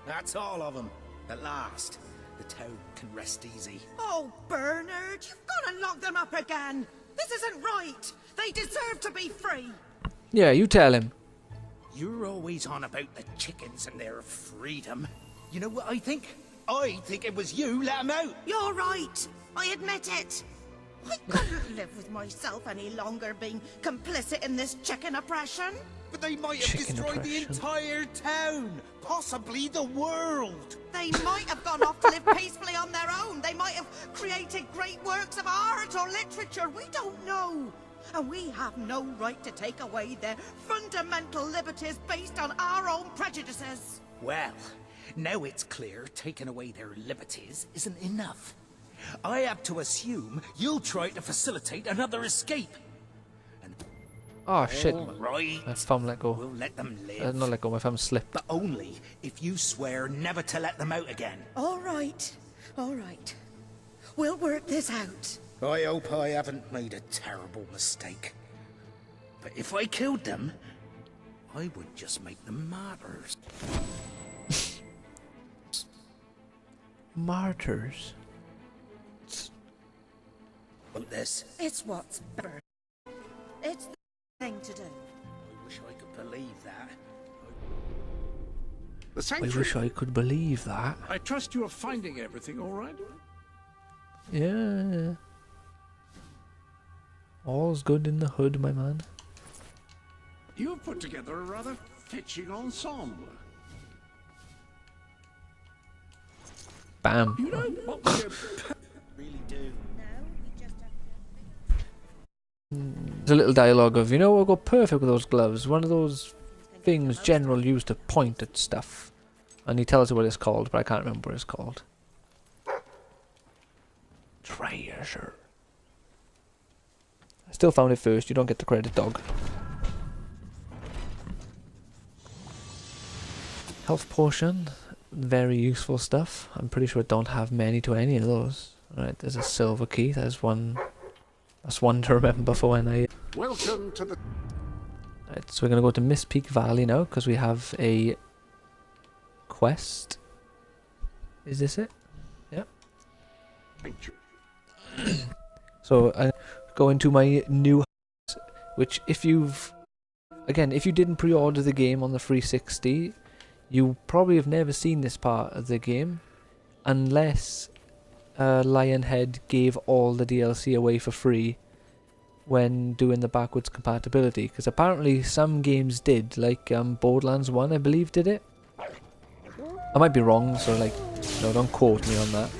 That's all of them. At last, the toad can rest easy. Oh, Bernard, you've gone and locked them up again. This isn't right. They deserve to be free. Yeah, you tell him. You're always on about the chickens and their freedom. You know what I think? I think it was you let 'em out. You're right. I admit it. I couldn't live with myself any longer being complicit in this chicken oppression. But they might have destroyed the entire town, possibly the world. They might have gone off to live peacefully on their own. They might have created great works of art or literature. We don't know. And we have no right to take away their fundamental liberties based on our own prejudices. Well, now it's clear taking away their liberties isn't enough. I have to assume you'll try to facilitate another escape. Oh shit. Right. My thumb let go. We'll let them live. Not let go, my thumb slipped. But only if you swear never to let them out again. All right. All right. We'll work this out. I hope I haven't made a terrible mistake. But if I killed them, I would just make them martyrs. Martyrs? Want this? It's what's better. It's the thing to do. I wish I could believe that. The I sanctuary. wish I could believe that. I trust you are finding everything all right? Yeah. All's good in the hood, my man. You have put together a rather fetching ensemble. Bam. You know what we really do. There's a little dialogue of, you know, we'll go perfect with those gloves. One of those things General used to point at stuff. And he tells you what it's called, but I can't remember what it's called. Treasure. I still found it first. You don't get the credit, dog. Health potion. Very useful stuff. I'm pretty sure I don't have many to any of those. Alright, there's a silver key. There's one. That's one to remember for when I... Welcome to the... Right, so we're going to go to Miss Peak Valley now, because we have a quest. Is this it? Yep. So I go into my new house, which if you've... Again, if you didn't pre-order the game on the 360, you probably have never seen this part of the game, unless Lionhead gave all the DLC away for free when doing the backwards compatibility, because apparently some games did, like Borderlands 1 I believe did it. I might be wrong, so like, no, don't quote me on that,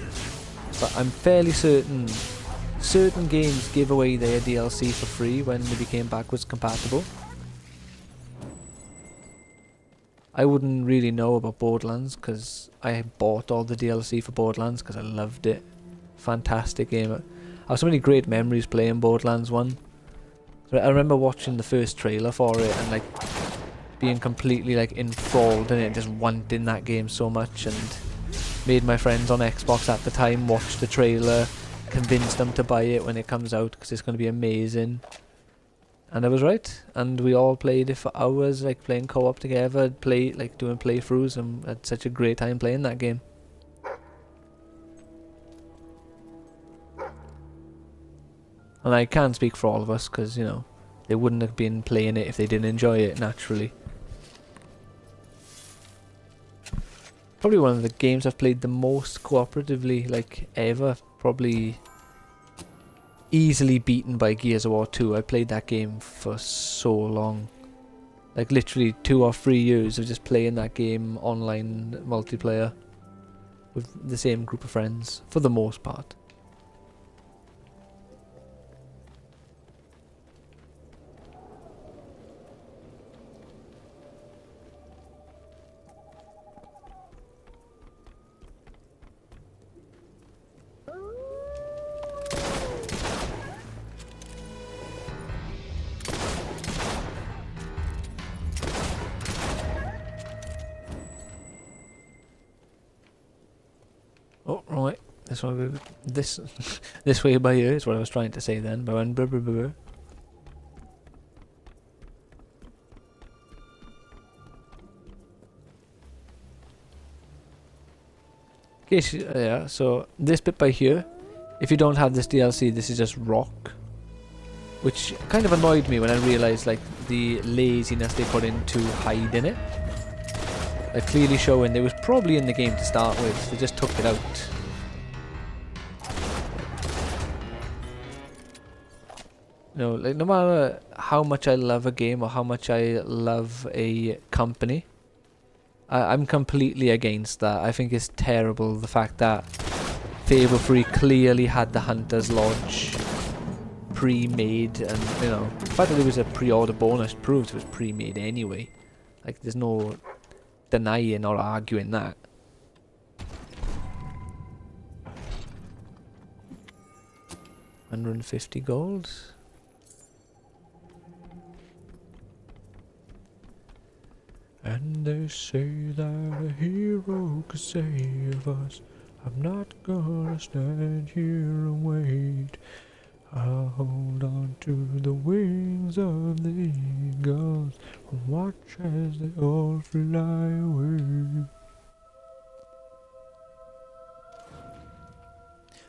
but I'm fairly certain certain games give away their DLC for free when they became backwards compatible. I wouldn't really know about Borderlands because I bought all the DLC for Borderlands because I loved it. Fantastic game. I have so many great memories playing Borderlands 1. So I remember watching the first trailer for it and like being completely like enthralled in it, just wanting that game so much, and made my friends on Xbox at the time watch the trailer, convinced them to buy it when it comes out because it's going to be amazing. And I was right, and we all played it for hours, like playing co-op together, doing playthroughs, and had such a great time playing that game. And I can't speak for all of us, because, you know, they wouldn't have been playing it if they didn't enjoy it, naturally. Probably one of the games I've played the most cooperatively, like, ever. Probably easily beaten by Gears of War 2. I played that game for so long. Like literally 2 or 3 years of just playing that game online multiplayer with the same group of friends, for the most part. Oh, right. This one, this way by here is what I was trying to say then. But when in case, yeah. So this bit by here, if you don't have this DLC, this is just rock. which kind of annoyed me when I realised like the laziness they put into hiding it. Like clearly showing it was probably in the game to start with, they just took it out. No, like no matter how much I love a game or how much I love a company, I'm completely against that. I think it's terrible the fact that Fable 3 clearly had the Hunter's Lodge pre-made, and you know, the fact that there was a pre-order bonus proves it was pre-made anyway. Like there's no denying or arguing that. $150 gold. And they say that a hero could save us. I'm not gonna stand here and wait. I'll hold on to the wings of the eagles and watch as they all fly away.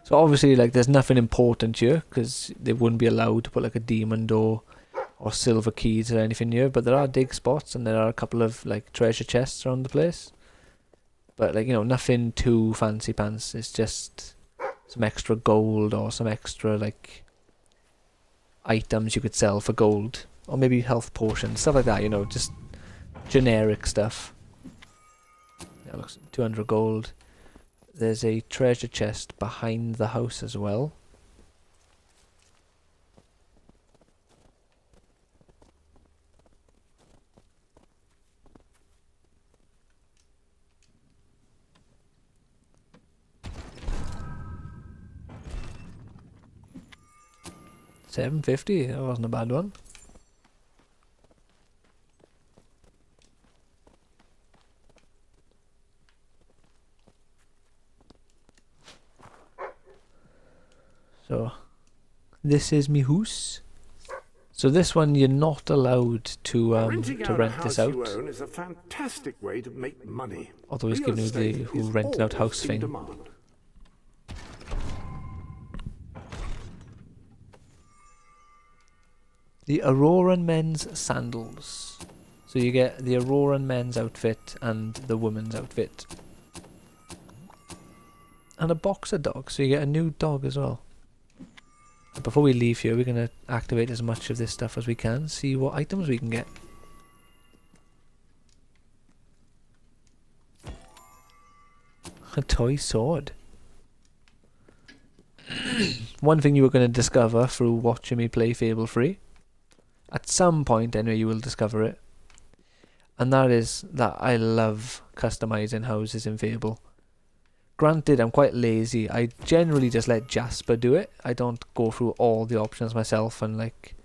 So obviously, like, there's nothing important here because they wouldn't be allowed to put like a demon door or silver keys or anything here. But there are dig spots and there are a couple of like treasure chests around the place. But like, you know, nothing too fancy pants. It's just some extra gold or some extra like items you could sell for gold, or maybe health potions, stuff like that. You know, just generic stuff. Yeah, looks 200 gold. There's a treasure chest behind the house as well. $750, that wasn't a bad one. So, this is me house. So this one you're not allowed to rent this out. You own is a fantastic way to make money. Although he's giving you the who rented out house thing. Demand. The Auroran men's sandals. So you get the Auroran men's outfit and the woman's outfit. And a boxer dog, so you get a new dog as well. Before we leave here, we're going to activate as much of this stuff as we can, see what items we can get. A toy sword. One thing you were going to discover through watching me play Fable 3, at some point anyway you will discover it, and that is that I love customizing houses in Fable. Granted, I'm quite lazy. I generally just let Jasper do it. I don't go through all the options myself and like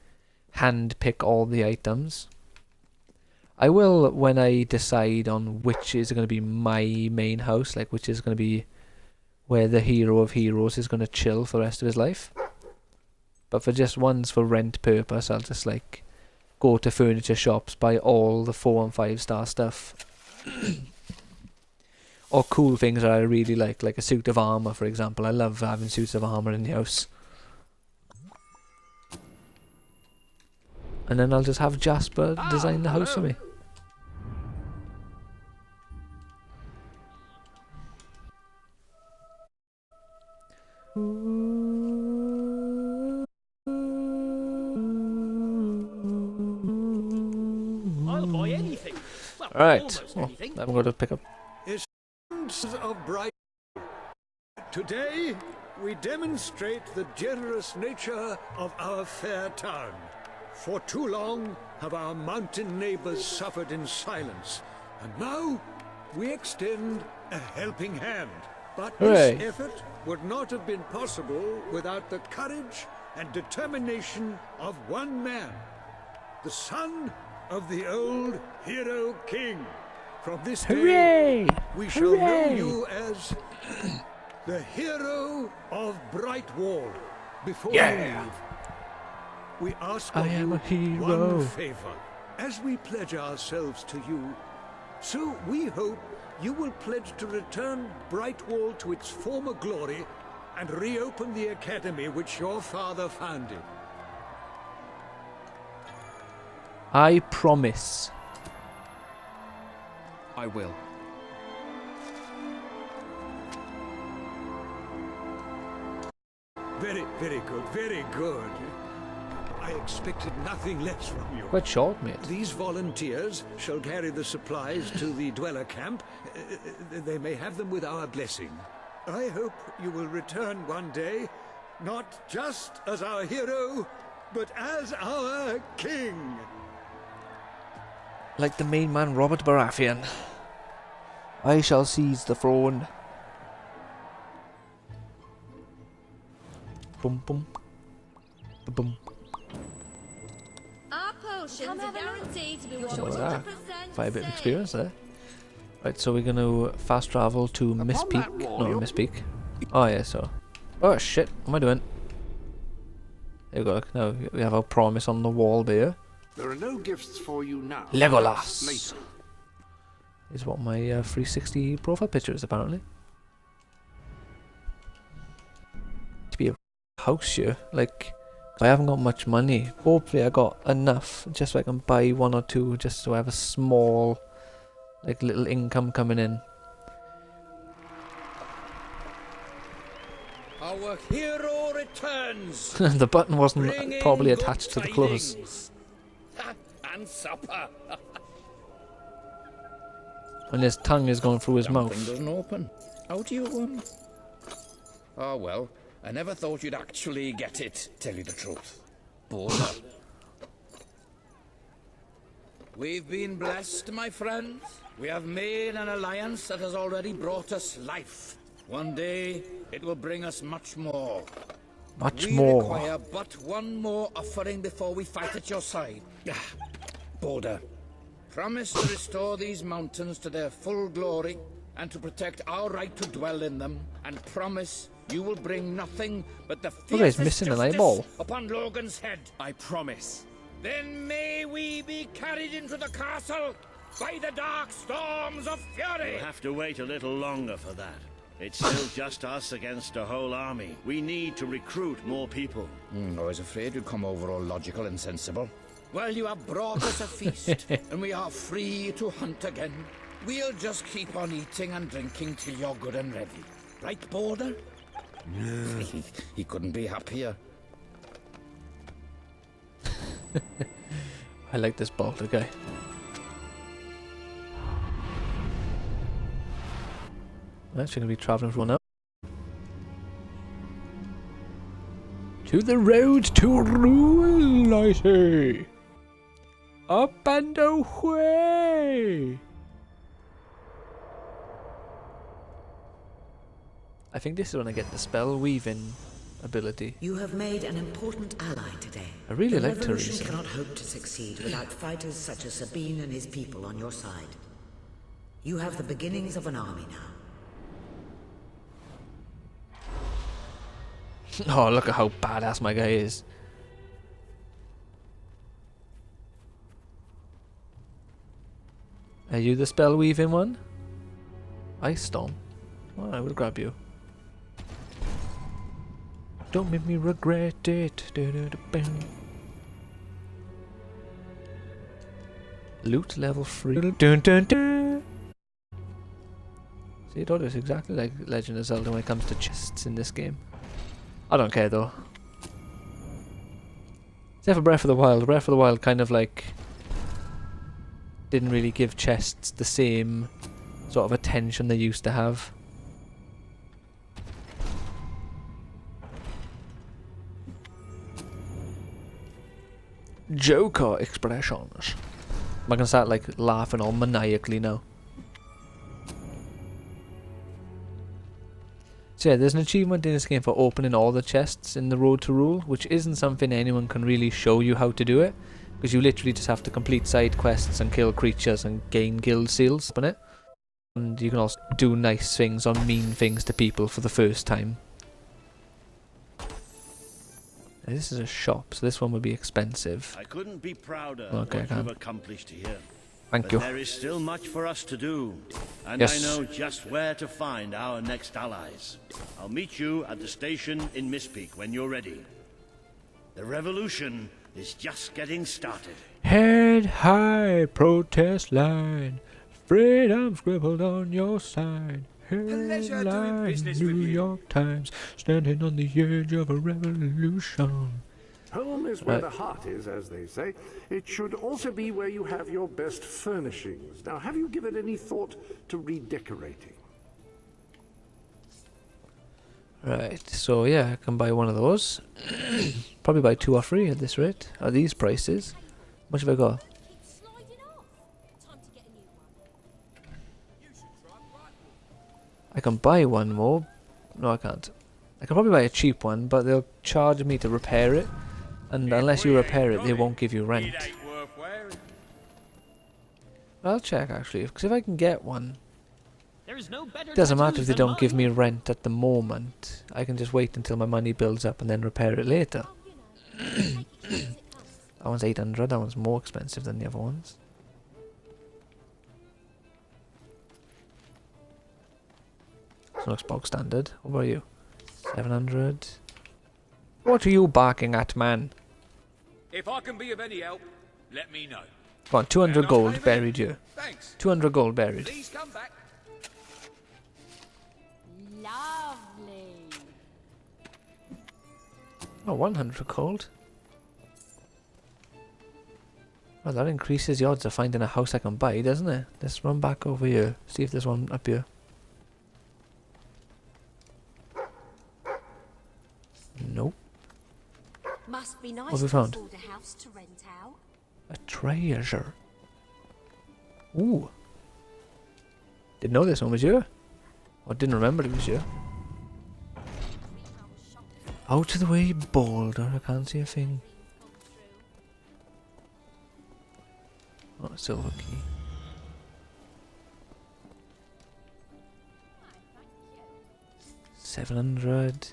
hand pick all the items. I will when I decide on which is going to be my main house, like which is going to be where the hero of heroes is going to chill for the rest of his life. But for just ones for rent purpose, I'll just like go to furniture shops, buy all the 4 and 5 star stuff. Or cool things that I really like a suit of armor, for example. I love having suits of armor in the house. And then I'll just have Jasper design the house for me. I'll buy anything. Well, Alright, almost anything. I'm going to pick up. Of bright. Today, we demonstrate the generous nature of our fair town. For too long have our mountain neighbors suffered in silence, and now we extend a helping hand. But Hooray. this effort would not have been possible without the courage and determination of one man, the son of the old hero king. From this Hooray! day, we shall know Hooray! you as the hero of Brightwall. Before Yeah. you leave, we ask I of am you a hero. one favor. As we pledge ourselves to you, so we hope you will pledge to return Brightwall to its former glory and reopen the academy which your father founded. I promise. I will. Very, very good, very good. I expected nothing less from you. Quite short, mate. These volunteers shall carry the supplies to the dweller camp. They may have them with our blessing. I hope you will return one day, not just as our hero, but as our king. Like the main man, Robert Baratheon. I shall seize the throne. Boom, boom. Boom. Our potions are guaranteed to be 100% Quite a bit of experience there. Right, so we're going to fast travel to Miss Peak. No, Miss Peak. Oh, yeah, so. Oh, shit. What am I doing? There we go. Look, now we have our promise on the wall there. There are no gifts for you now. Legolas Later. is what my 360 profile picture is, apparently. To be a house here, like, I haven't got much money. Hopefully I got enough just so I can buy one or two, just so I have a small, like, little income coming in. Our hero returns. The button wasn't Bringing probably good attached to the clothes. tidings. And supper. And his tongue is going through his Something mouth. doesn't open. How do you Oh well, I never thought you'd actually get it, tell you the truth. Border. We've been blessed, my friends. We have made an alliance that has already brought us life. One day, it will bring us much more. Much we more. require but one more offering before we fight at your side. Border. Promise to restore these mountains to their full glory and to protect our right to dwell in them. And promise you will bring nothing but the Look, he's fiercest missing an justice eyeball. upon Logan's head. I promise. Then may we be carried into the castle by the dark storms of fury. We'll have to wait a little longer for that. It's still just us against a whole army. We need to recruit more people. I was afraid you'd come over all logical and sensible. Well, you have brought us a feast, and we are free to hunt again. We'll just keep on eating and drinking till you're good and ready. Right, Border? He couldn't be happier. I like this Balder guy. I'm actually going to be travelling for one now. To the road to rule, I say. Up and away. I think this is when I get the spell weaving ability. You have made an important ally today. I really the like revolution Teresa. cannot hope to succeed without fighters such as Sabine and his people on your side. You have the beginnings of an army now. Oh, look at how badass my guy is. Are you the spell weaving one? Ice Storm. Oh, I will grab you. Don't make me regret it. Loot level 3. Dun, dun, dun. See, it is exactly like Legend of Zelda when it comes to chests in this game. I don't care though. Except for Breath of the Wild. Breath of the Wild kind of like didn't really give chests the same sort of attention they used to have. Joker expressions. I can start like laughing all maniacally now. So yeah, there's an achievement in this game for opening all the chests in the Road to Rule, which isn't something anyone can really show you how to do it, because you literally just have to complete side quests and kill creatures and gain guild seals on it. And you can also do nice things or mean things to people for the first time. Now, this is a shop, so this one would be expensive. I couldn't be prouder Okay, of I what can. you've accomplished here. Thank But you. there is still much for us to do, and Yes. I know just where to find our next allies. I'll meet you at the station in Mistpeak when you're ready. The revolution is just getting started. Head high, protest line. Freedom scribbled on your sign. Pleasure doing Headline, business New with you. York Times, standing on the edge of a revolution. Home is where the heart is, as they say. It should also be where you have your best furnishings. Now, have you given any thought to redecorating? Right, so yeah, I can buy one of those. Probably buy 2 or 3 at this rate. Are these prices? How much have I got? I can buy one more. No, I can't. I can probably buy a cheap one, but they'll charge me to repair it. And unless you repair it, they won't give you rent. I'll check actually, because if I can get one, it doesn't matter if they don't give me rent at the moment. I can just wait until my money builds up and then repair it later. That one's 800, that one's more expensive than the other ones. This looks bog standard. What about you? 700. What are you barking at, man? If I can be of any help, let me know. Come on, 200 Now, gold David, buried you. Thanks. 200 gold buried. Please come back. Lovely. Oh, 100 gold. Well, that increases the odds of finding a house I can buy, doesn't it? Let's run back over here. See if there's one up here. Nope. Must be nice What have we to found? afford a house to rent out. A treasure. Ooh. Didn't know this one was here. Or didn't remember it was here. Out of the way, boulder. I can't see a thing. Oh, a silver key. $700.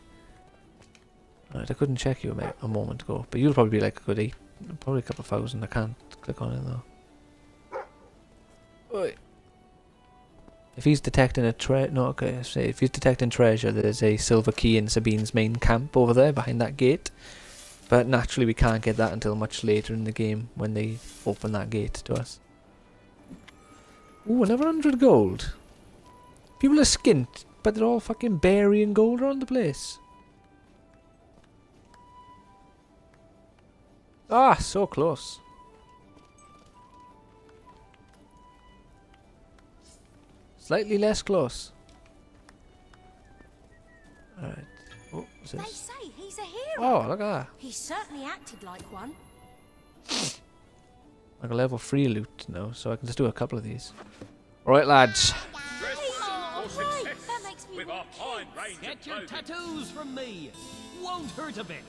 Right, I couldn't check you a moment ago, but you'll probably be like a good 8, probably a couple of thousand. I can't click on it though. Oi. If he's detecting a no, okay, say if he's detecting treasure, there's a silver key in Sabine's main camp over there behind that gate. But naturally, we can't get that until much later in the game when they open that gate to us. Ooh, another 100 gold. People are skint, but they're all fucking burying gold around the place. Ah, so close. Slightly less close. Alright. Oh, what's They this? say he's a hero. Oh, look at that. He certainly acted like one. I got level 3 loot now, so I can just do a couple of these. Alright, lads. That makes me With a fine range Get your tattoos from me. Won't hurt a bit.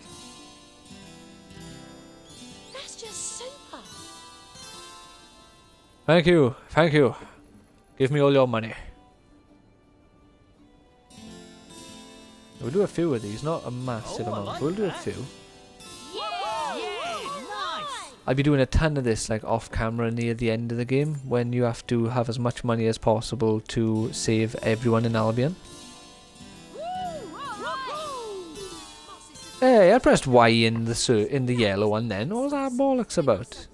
That's just super. Thank you. Thank you. Give me all your money. We'll do a few of these, not a massive amount. Like we'll do a few. I'll be doing a ton of this like off camera near the end of the game when you have to have as much money as possible to save everyone in Albion. Hey, I pressed Y in the yellow one then. What was that bollocks about?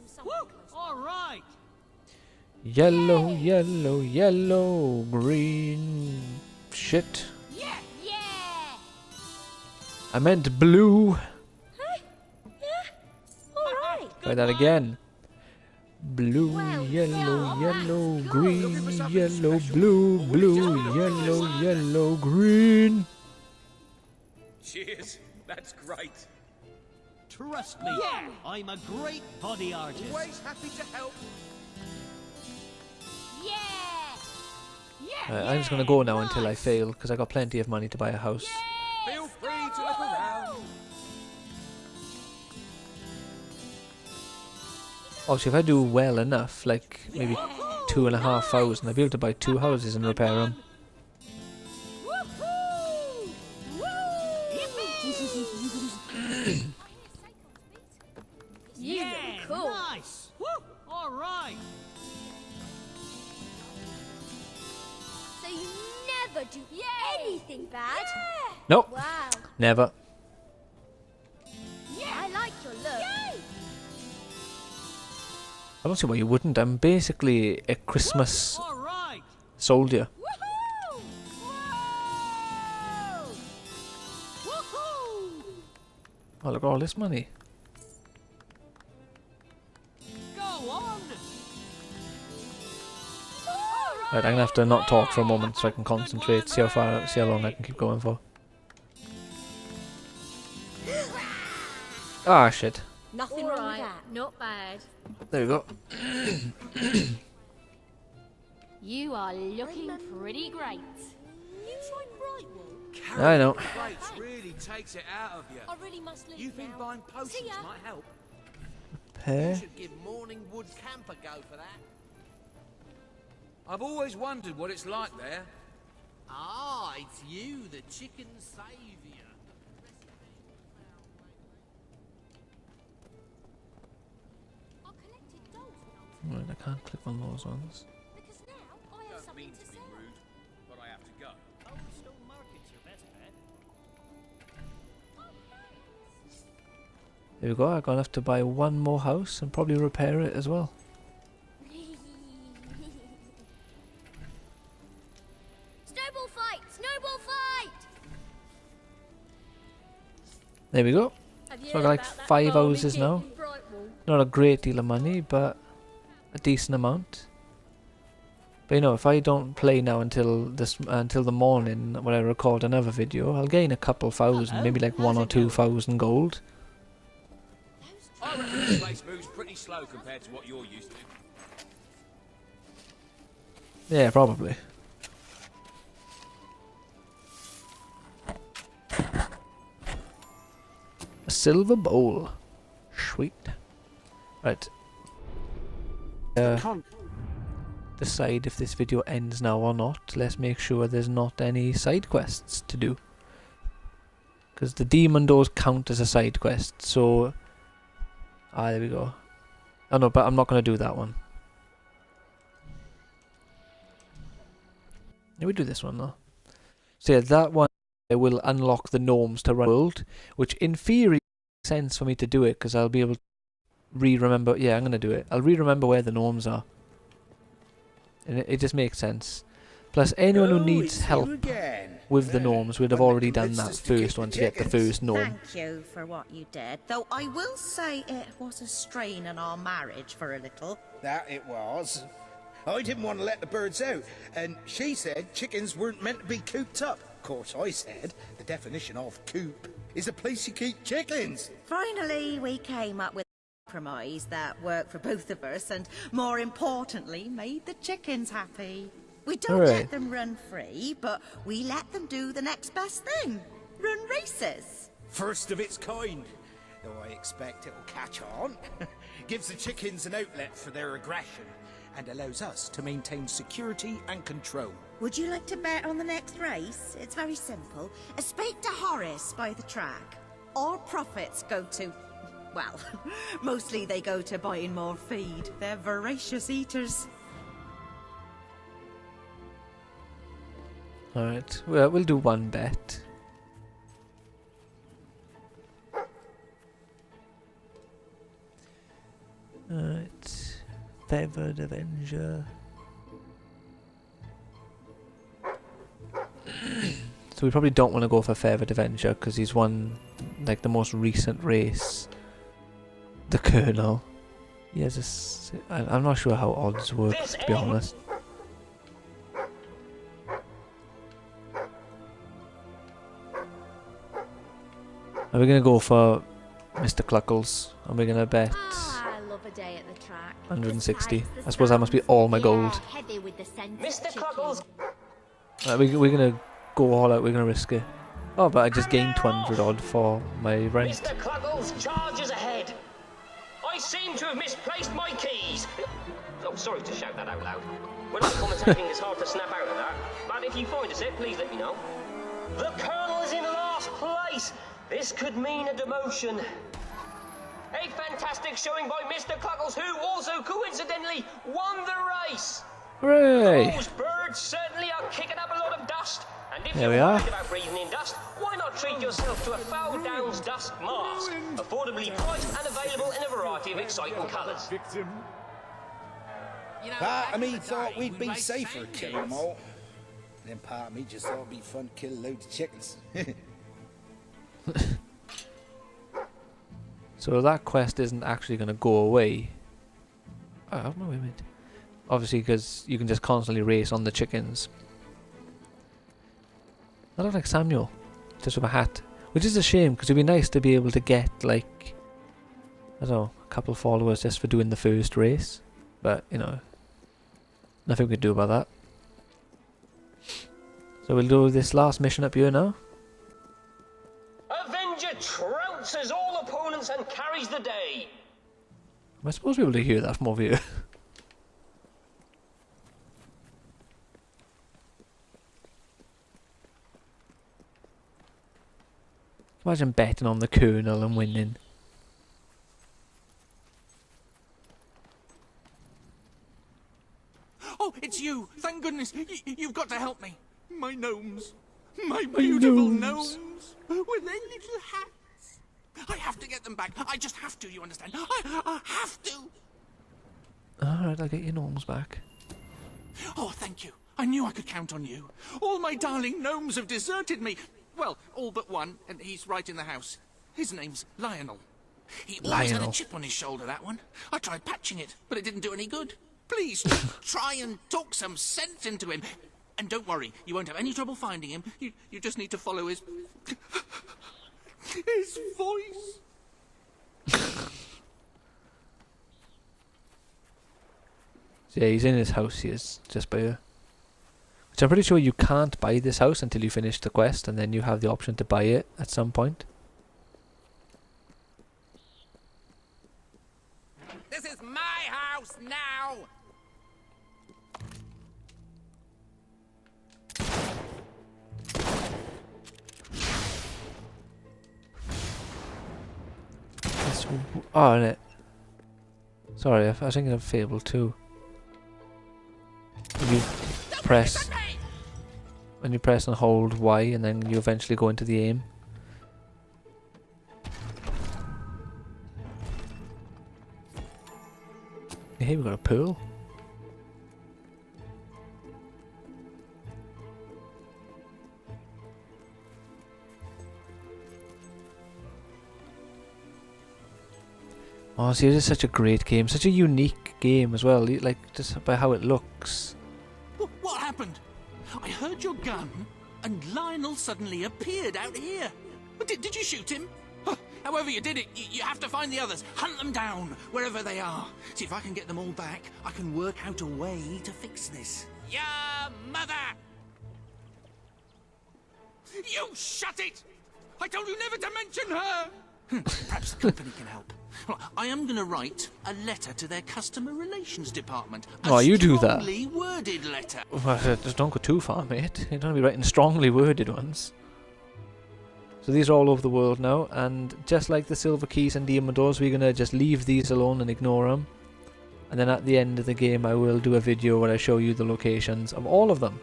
Yellow, yellow, yellow, green. Shit. I meant blue. Try that again. Blue, yellow, yellow, green, yellow, blue, blue, yellow, yellow, green. Cheers. That's great. Trust me, I'm a great body artist. Always happy to help. I'm just gonna go now until I fail because I got plenty of money to buy a house. Feel free to look around. Also, if I do well enough, like maybe 2,500, I'll be able to buy 2 houses and repair them. Cool. Nice. All right. So you never do anything bad? Nope. Wow. Never. I like your look. I don't see why you wouldn't. I'm basically a Christmas soldier. Oh, look at all this money. Right, I'm gonna have to not talk for a moment so I can concentrate, see how long I can keep going for. Ah, shit. Nothing wrong with that. Not bad. There we go. You are looking pretty great. You tried Brightwall? I know. Plates really takes it out of you. I really must leave You've been now. buying potions, See ya. might help. Pair. You should give Morningwood Camp a go for that. I've always wondered what it's like there. Ah, it's you, the chicken saviour. Right, I can't click on those ones. Because now I have something to sell. Rude, but I have to go. Coldstone Market's your best bet. There we go. I'm gonna have to buy one more house and probably repair it as well. Snowball fight! Snowball fight! There we go. Have you So I heard got like about that 5 farming houses gig now. in Brightwall? Not a great deal of money, but a decent amount. But you know, if I don't play now until the morning when I record another video, I'll gain a couple thousand, maybe like 1 or 2,000 gold. I reckon this place moves pretty slow compared to what you're used to. Yeah, probably. A silver bowl. Sweet. Right. Decide if this video ends now or not. Let's make sure there's not any side quests to do. Because the demon doors count as a side quest, so... Ah, there we go. Oh no, but I'm not going to do that one. Let me do this one though. So yeah, that one will unlock the gnomes to run the world, which in theory makes sense for me to do it, because I'll be able to re-remember... Yeah, I'm going to do it. I'll re-remember where the gnomes are. And it just makes sense. Plus, anyone who needs help with the gnomes would have already done that first one to get the first gnome. Thank you for what you did. Though I will say it was a strain on our marriage for a little. That it was. I didn't want to let the birds out, and she said chickens weren't meant to be cooped up. Of course, I said the definition of coop is a place you keep chickens. Finally, we came up with a compromise that worked for both of us, and more importantly, made the chickens happy. We don't let them run free, but we let them do the next best thing. Run races. First of its kind. Though I expect it'll catch on. Gives the chickens an outlet for their aggression, and allows us to maintain security and control. Would you like to bet on the next race? It's very simple. Speak to Horace by the track. All profits go to... well, mostly they go to buying more feed. They're voracious eaters. Alright, well, we'll do one bet. Alright, Feathered Avenger. So we probably don't want to go for Feathered Avenger because he's won like the most recent race. The Colonel. He has a I'm not sure how odds work, to be honest. Are we going to go for Mr. Cluckles? And we're going to bet I love a day at the track. 160. I suppose that must be all my gold. Heavy with the scent Mr. Cluckles. We're going to go all out. We're going to risk it. Oh, but I just gained 200 odd for my rent. Mr. Cluckles charges ahead. I seem to have misplaced my keys. Oh, sorry to shout that out loud. When I'm commentating, it's hard to snap out of that. But if you find us it, please let me know. The Colonel is in last place. This could mean a demotion. A fantastic showing by Mr. Cluckles, who also coincidentally won the race. Hooray! Those birds certainly are kicking up a lot of dust. And if There you're we are. worried about breathing in dust, why not treat yourself to a Foul Downs dust mask? Affordably priced and available in a variety of exciting colours. Part of me thought we'd be safer killing them all. Then part of me just thought it'd be fun to kill loads of chickens. So that quest isn't actually going to go away. Oh, I don't know, wait a minute. Obviously, because you can just constantly race on the chickens. I look like Samuel, just with a hat. Which is a shame, because it'd be nice to be able to get, like, I don't know, a couple followers just for doing the first race. But, you know, nothing we can do about that. So we'll do this last mission up here now. Avenger trounces all opponents and carries the day. Am I supposed to be able to hear that from over here? Imagine betting on the Colonel and winning. Oh, it's you! Thank goodness! You've got to help me! My gnomes! My beautiful gnomes! With their little hats! I have to get them back! I just have to, you understand? I have to! Alright, I'll get your gnomes back. Oh, thank you. I knew I could count on you. All my darling gnomes have deserted me. Well, all but one, and he's right in the house. His name's Lionel. He always had a chip on his shoulder, that one. I tried patching it, but it didn't do any good. Please, try and talk some sense into him. And don't worry, you won't have any trouble finding him. You just need to follow his voice. So yeah, he's in his house, he is, just by here. Which I'm pretty sure you can't buy this house until you finish the quest, and then you have the option to buy it at some point. This is my house now! Oh, innit? Sorry, I was thinking of Fable 2. When you press and hold Y, and then you eventually go into the aim. Hey, we got a pool. Oh, see, it is such a great game, such a unique game as well. Like, just by how it looks. What happened? I heard your gun, and Lionel suddenly appeared out here. Did you shoot him? However you did it, you have to find the others. Hunt them down, wherever they are. See, if I can get them all back, I can work out a way to fix this. Your mother! You shut it! I told you never to mention her! Perhaps the company can help. Well, I am going to write a letter to their customer relations department. Oh, you do that. A strongly worded letter. Well, just don't go too far, mate. You don't want to be writing strongly worded ones. So these are all over the world now, and just like the silver keys and demon doors, we're going to just leave these alone and ignore them. And then at the end of the game, I will do a video where I show you the locations of all of them.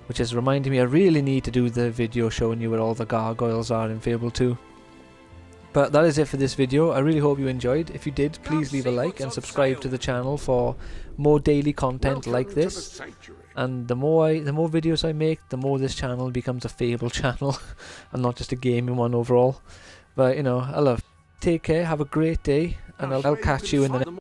Which is reminding me, I really need to do the video showing you where all the gargoyles are in Fable 2. But that is it for this video. I really hope you enjoyed. If you did, please leave a like and subscribe to the channel for more daily content like this. And the more videos I make, the more this channel becomes a Fable channel and not just a gaming one overall. But you know, I love. Take care, have a great day, and I'll catch you in the next.